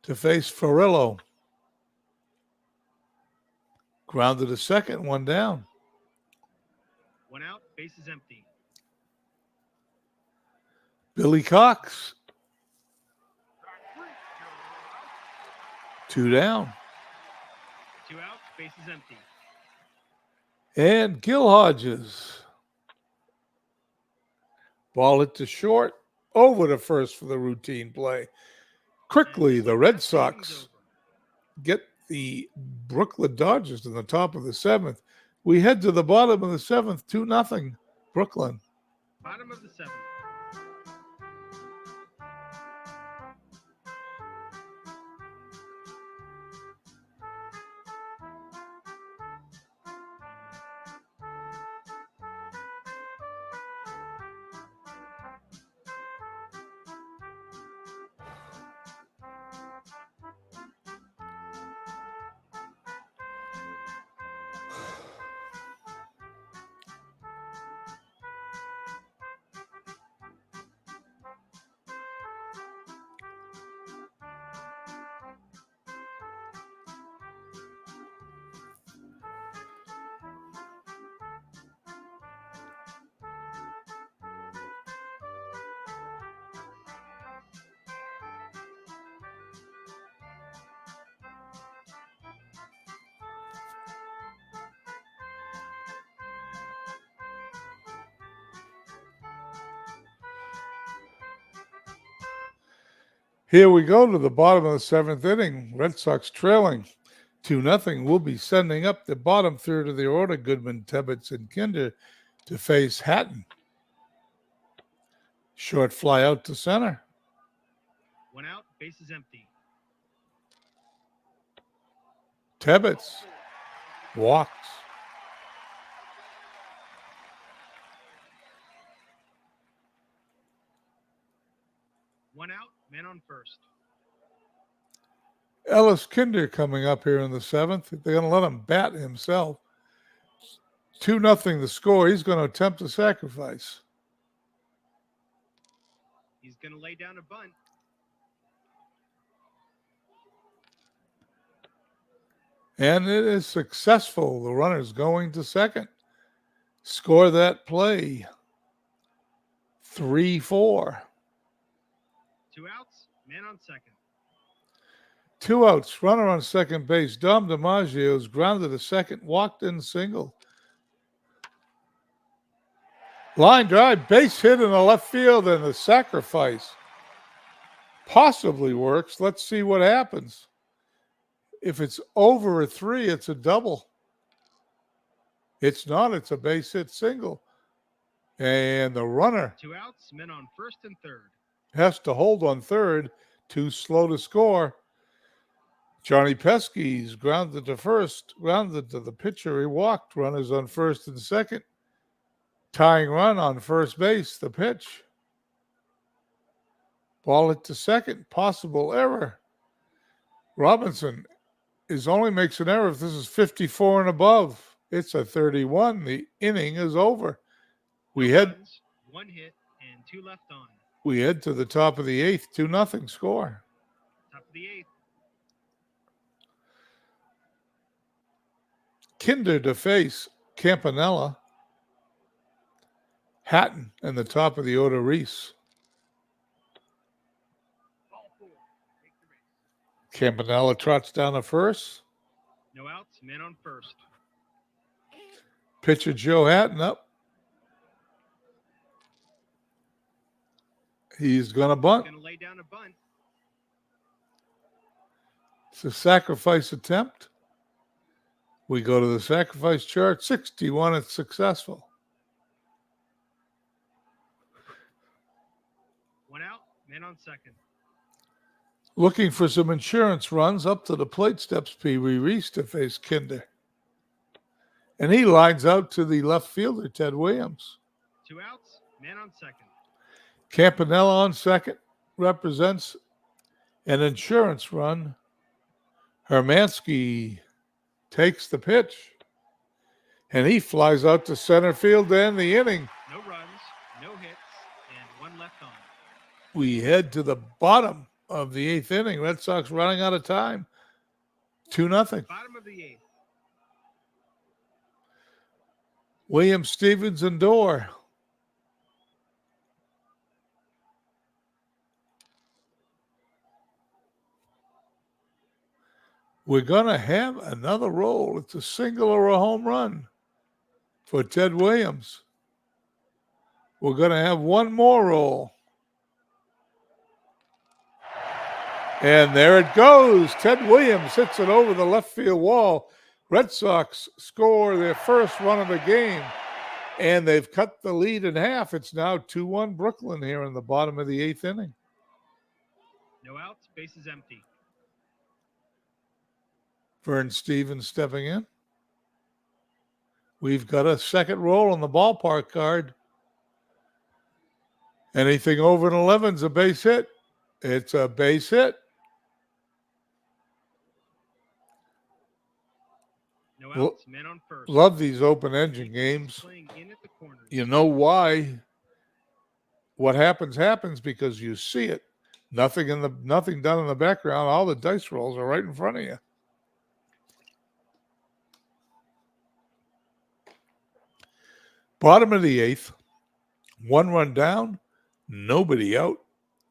to face Ferrillo. Grounded to second, 1 down. 1 out, bases empty. Billy Cox 2 down. 2 outs, bases empty. And Gil Hodges. Ball hit to short, over to first for the routine play. Quickly, the Red Sox get the Brooklyn Dodgers in the top of the 7th. We head to the bottom of the 7th, 2-0 Brooklyn. Bottom of the 7th. Here we go to the bottom of the 7th inning. Red Sox trailing 2-0. We'll be sending up the bottom third of the order, Goodman, Tebbetts, and Kinder, to face Hatton. Short fly out to center. 1 out, bases empty. Tebbetts walks. One out, man on first. Ellis Kinder coming up here in the 7th. They're going to let him bat himself. 2-0 the score. He's going to attempt a sacrifice. He's going to lay down a bunt. And it is successful. The runner's going to second. Score that play. 3-4. 2 outs, man on second. 2 outs, runner on second base. Dom DiMaggio's grounded to second, walked in single. Line drive, base hit in the left field, and the sacrifice possibly works. Let's see what happens. If it's over a 3, it's a double. It's not, it's a base hit single. And the runner 2 outs, men on first and third. has to hold on third, too slow to score. Johnny Pesky's grounded to first, grounded to the pitcher. He walked. Runners on first and second. Tying run on first base, the pitch. Ball hit to second, possible error. Robinson only makes an error if this is 54 and above. It's a 31. The inning is over. We head 1 hit and 2 left on. We head to the top of the 8th, 2-0 score. Top of the 8th. Kinder to face Campanella. Hatton in the top of the order, Reese. Ball 4. Take the race. Campanella trots down to first. No outs, men on first. Pitcher Joe Hatton up. He's going to bunt. Going to lay down a bunt. It's a sacrifice attempt. We go to the sacrifice chart. 61, it's successful. 1 out, man on second. Looking for some insurance runs up to the plate steps, Pee Wee Reese to face Kinder. And he lines out to the left fielder, Ted Williams. 2 outs, man on second. Campanella on second represents an insurance run. Hermansky takes the pitch, and he flies out to center field to end the inning. No runs, no hits, and 1 left on. We head to the bottom of the 8th inning. Red Sox running out of time. 2-0. Bottom of the 8th. Williams, Stevens, and Dorr. we're going to have another roll. It's a single or a home run for Ted Williams. We're going to have one more roll. And there it goes. Ted Williams hits it over the left field wall. Red Sox score their first run of the game, and they've cut the lead in half. It's now 2-1 Brooklyn here in the bottom of the 8th inning. No outs, bases empty. Vern Stevens stepping in. We've got a second roll on the ballpark card. Anything over an 11 is a base hit. It's a base hit. No outs, men on first. Love these open engine games. Playing in at the corner. You know why? What happens because you see it. Nothing done in the background. All the dice rolls are right in front of you. Bottom of the 8th. 1 run down. Nobody out.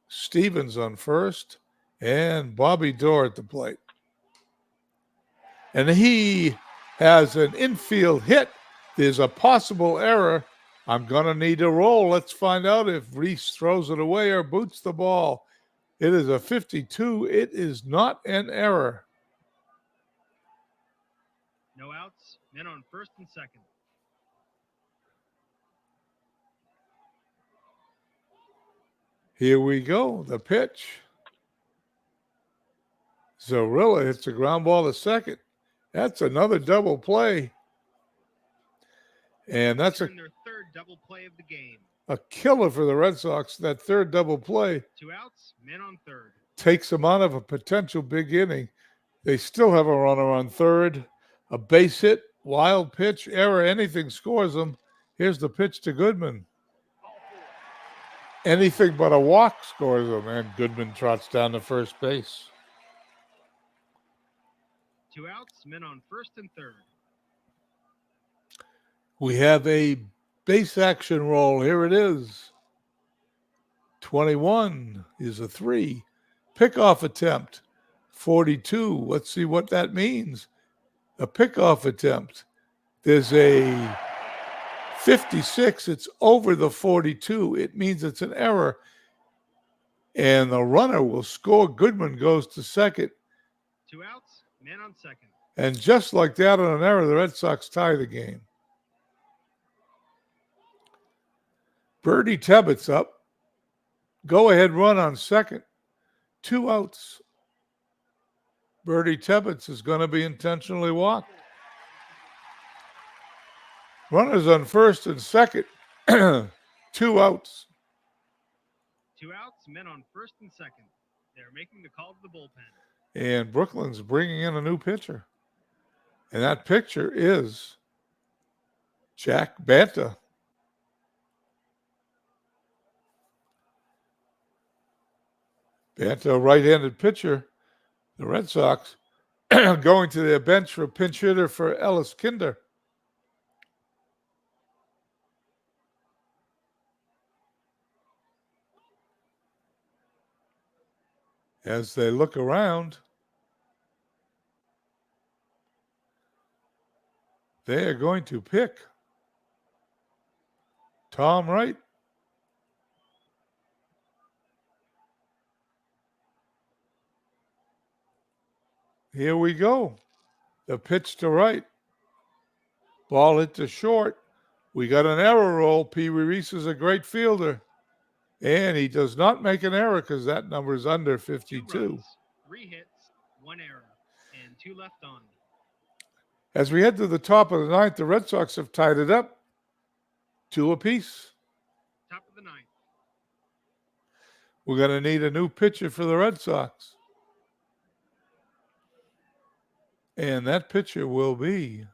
Stevens on first. And Bobby Doerr at the plate. And he has an infield hit. There's a possible error. I'm going to need a roll. Let's find out if Reese throws it away or boots the ball. It is a 52. It is not an error. No outs, men on first and second. Here we go. The pitch. Zorilla hits a ground ball to second. That's another double play. And that's their third double play of the game. A killer for the Red Sox. That third double play. 2 outs, men on third. Takes them out of a potential big inning. They still have a runner on third. A base hit, wild pitch, error, anything scores them. Here's the pitch to Goodman. Anything but a walk scores them, and Goodman trots down to first base. 2 outs, men on first and third. We have a base action roll. Here it is. 21 is a 3. Pickoff attempt. 42. Let's see what that means. A pickoff attempt. There's a 56. It's over the 42. It means it's an error. And the runner will score. Goodman goes to second. 2 outs, men on second. And just like that on an error, the Red Sox tie the game. Bertie Tebbett's up. Go-ahead run on second. 2 outs. Bertie Tebbetts is going to be intentionally walked. Runners on first and second. 2 outs. 2 outs, men on first and second. They're making the call to the bullpen. And Brooklyn's bringing in a new pitcher. And that pitcher is Jack Banta. Banta, a right-handed pitcher. The Red Sox going to their bench for pinch hitter for Ellis Kinder. As they look around, they are going to pick Tom Wright. Here we go. The pitch to Wright. Ball hit to short. We got an error roll. Pee Wee Reese is a great fielder. And he does not make an error because that number is under 52. 2 runs, 3 hits, 1 error, and 2 left on. As we head to the top of the 9th, the Red Sox have tied it up 2 apiece. Top of the 9th. We're going to need a new pitcher for the Red Sox. And that pitcher will be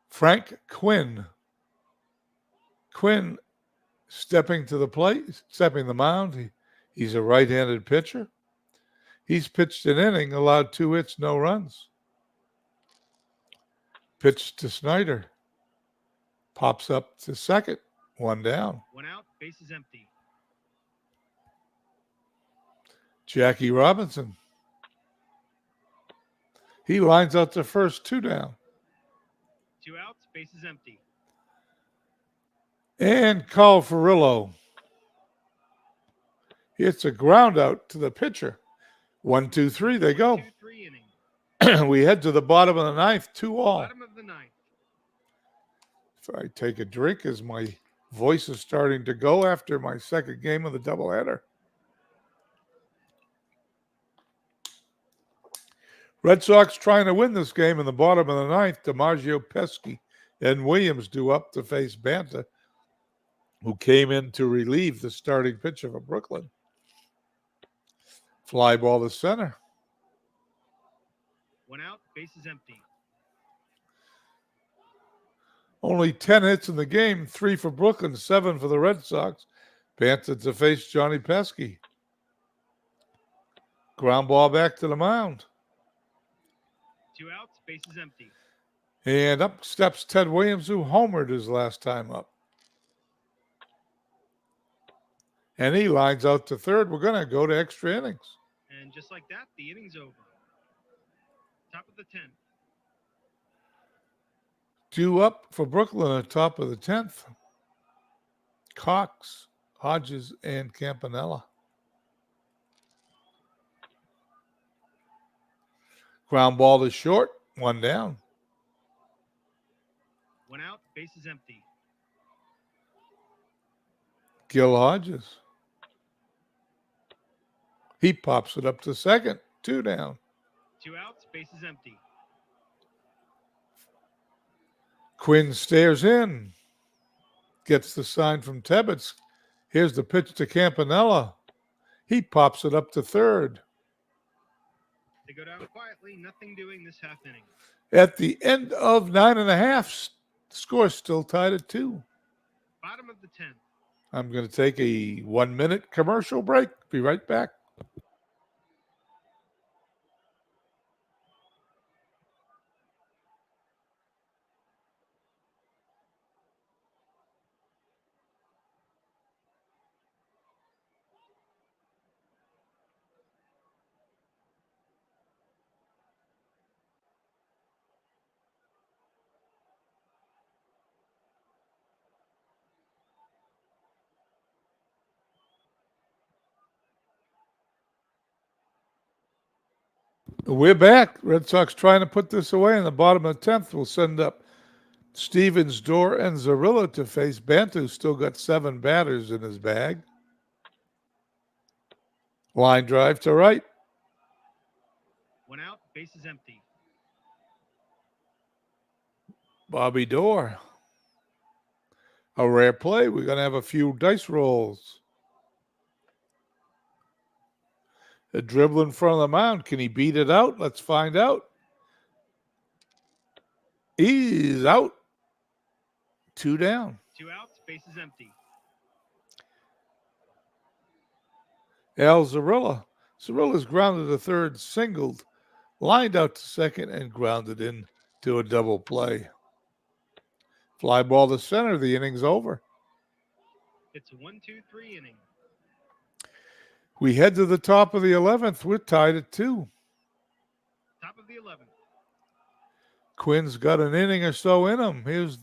Frank Quinn. Quinn stepping to the plate, stepping the mound. He's a right-handed pitcher. He's pitched an inning, allowed 2 hits, no runs. Pitch to Snyder. Pops up to second. 1 down. 1 out, bases empty. Jackie Robinson. He lines out to first. 2 down. 2 outs, bases empty. And Carl Furillo hits a ground out to the pitcher. 1, 2, 3. They go. 2-3 inning. We head to the bottom of the ninth. 2-all. Bottom of the ninth. If I take a drink as my voice is starting to go after my second game of the doubleheader. Red Sox trying to win this game in the bottom of the ninth. DiMaggio, Pesky, and Williams due up to face Banta, who came in to relieve the starting pitcher for Brooklyn. Fly ball to center. 1 out, bases empty. Only 10 hits in the game, 3 for Brooklyn, 7 for the Red Sox. Banta to face Johnny Pesky. Ground ball back to the mound. 2 outs, bases empty. And up steps Ted Williams, who homered his last time up. And he lines out to third. We're going to go to extra innings. And just like that, the inning's over. Top of the 10th. Due up for Brooklyn at top of the 10th. Cox, Hodges, and Campanella. Ground ball to short. 1 down. 1 out, bases empty. Gil Hodges. He pops it up to second. 2 down. 2 outs, bases empty. Quinn stares in. Gets the sign from Tebbets. Here's the pitch to Campanella. He pops it up to third. They go down quietly, nothing doing this half inning. At the end of 9.5, the score's still tied at 2. Bottom of the 10th. I'm going to take a 1-minute commercial break. Be right back. We're back. Red Sox trying to put this away in the bottom of the 10th. We'll send up Stevens, Dorr, and Zarilla to face Banta, who's still got 7 batters in his bag. Line drive to right. 1 out, bases empty. Bobby Dorr. A rare play. We're going to have a few dice rolls. A dribble in front of the mound. Can he beat it out? Let's find out. He's out. 2 down. 2 outs, bases empty. Al Zarilla. Zarilla's grounded to third, singled, lined out to second, and grounded in to a double play. Fly ball to center. The inning's over. It's a 1-2-3 inning. We head to the top of the 11th. We're tied at 2. Top of the 11th. Quinn's got an inning or so in him. Here's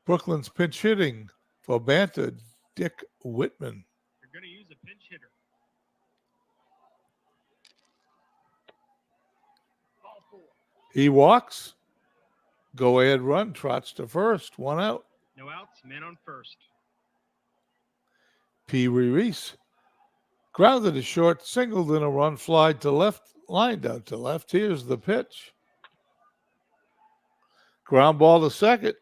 Brooklyn's pinch hitting for Banta, Dick Whitman. They're going to use a pinch hitter. Ball 4. He walks. Go ahead run. Trots to first. 1 out. No outs, man on first. Pee Wee Reese. Grounded to short, singled in a run, fly to left, lined out to left. Here's the pitch. Ground ball to second.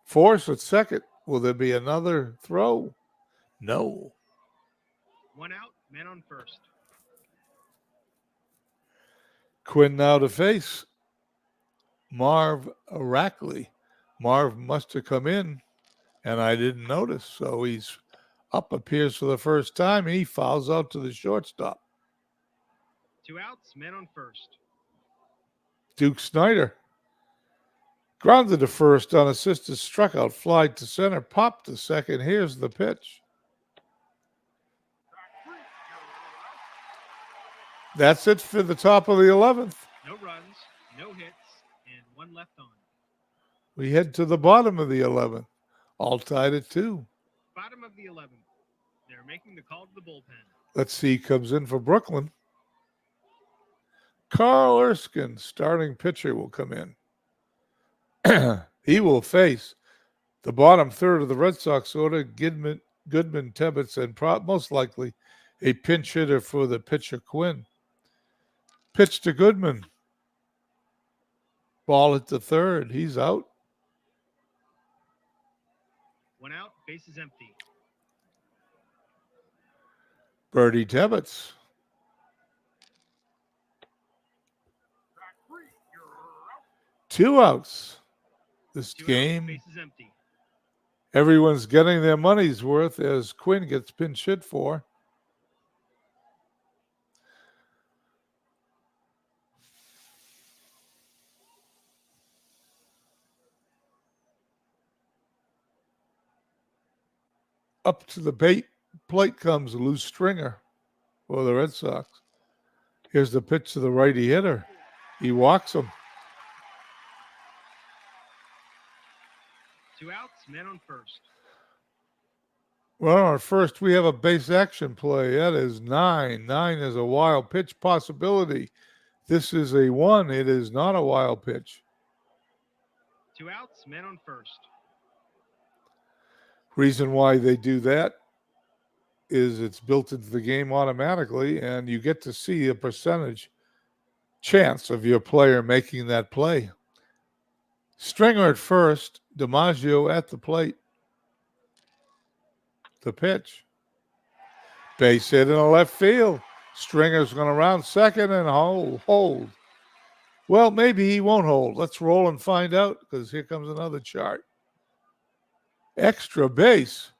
Force at second. Will there be another throw? No. 1 out, man on first. Quinn now to face Marv Rackley. Marv must have come in, and I didn't notice, so he's up, appears for the first time. He fouls out to the shortstop. 2 outs, men on first. Duke Snyder grounded to first on assisted, struck out, fly to center, popped to second. Here's the pitch. That's it for the top of the 11th. No runs, no hits, and 1 left on. We head to the bottom of the 11th, all tied at 2. Bottom of the 11th. They're making the call to the bullpen. Let's see who comes in for Brooklyn. Carl Erskine, starting pitcher, will come in. He will face the bottom third of the Red Sox order, Goodman, Tebbets, and most likely a pinch hitter for the pitcher, Quinn. Pitch to Goodman. Ball at the third. He's out. 1 out, base is empty. Bertie Tebbets. Two outs. This 2 game, outs, base is empty. everyone's getting their money's worth as Quinn gets pinch hit for. Up to the plate comes Lou Stringer for the Red Sox. Here's the pitch to the righty hitter. He walks him. 2 outs, men on first. Well, on first, we have a base action play. That is 9. 9 is a wild pitch possibility. This is a 1. It is not a wild pitch. 2 outs, men on first. Reason why they do that is it's built into the game automatically, and you get to see a percentage chance of your player making that play. Stringer at first, DiMaggio at the plate. The pitch. Base hit in the left field. Stringer's going to round second and hold. Well, maybe he won't hold. Let's roll and find out, because here comes another chart. Extra base.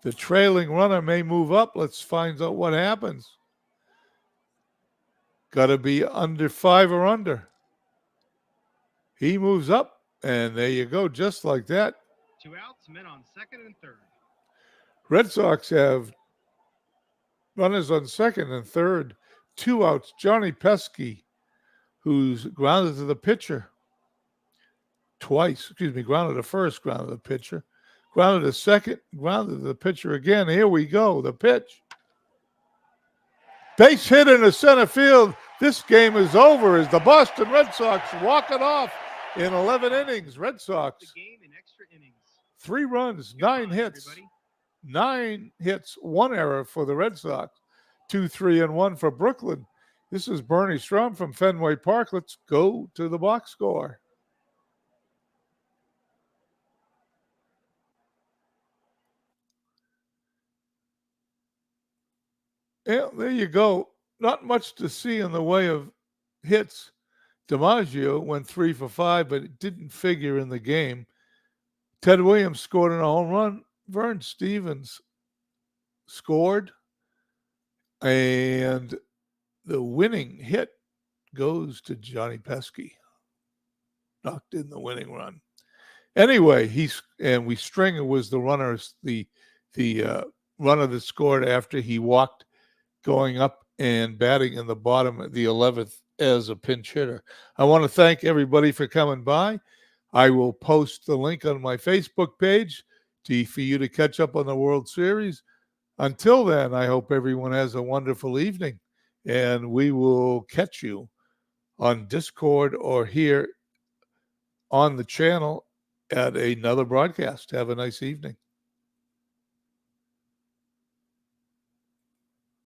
The trailing runner may move up. Let's find out what happens. Got to be under 5 or under. He moves up, and there you go, just like that. 2 outs, men on second and third. Red Sox have runners on second and third. 2 outs. Johnny Pesky, who's grounded to the pitcher twice. Grounded to first, grounded to the pitcher. Grounded to second, grounded to the pitcher again. Here we go, the pitch. Base hit in the center field. This game is over as the Boston Red Sox walk it off in 11 innings. Red Sox, The game in extra innings. 3 runs, Good 9 luck, hits. everybody. 9 hits, 1 error for the Red Sox. 2, 3, and 1 for Brooklyn. This is Bernie Strom from Fenway Park. Let's go to the box score. Yeah, there you go. Not much to see in the way of hits. DiMaggio went 3 for 5, but it didn't figure in the game. Ted Williams scored in a home run. Vern Stevens scored. And the winning hit goes to Johnny Pesky. Knocked in the winning run. Anyway, Stringer was the runner, the runner that scored after he walked, going up and batting in the bottom of the 11th as a pinch hitter. I want to thank everybody for coming by. I will post the link on my Facebook page for you to catch up on the World Series. Until then, I hope everyone has a wonderful evening, and we will catch you on Discord or here on the channel at another broadcast. Have a nice evening.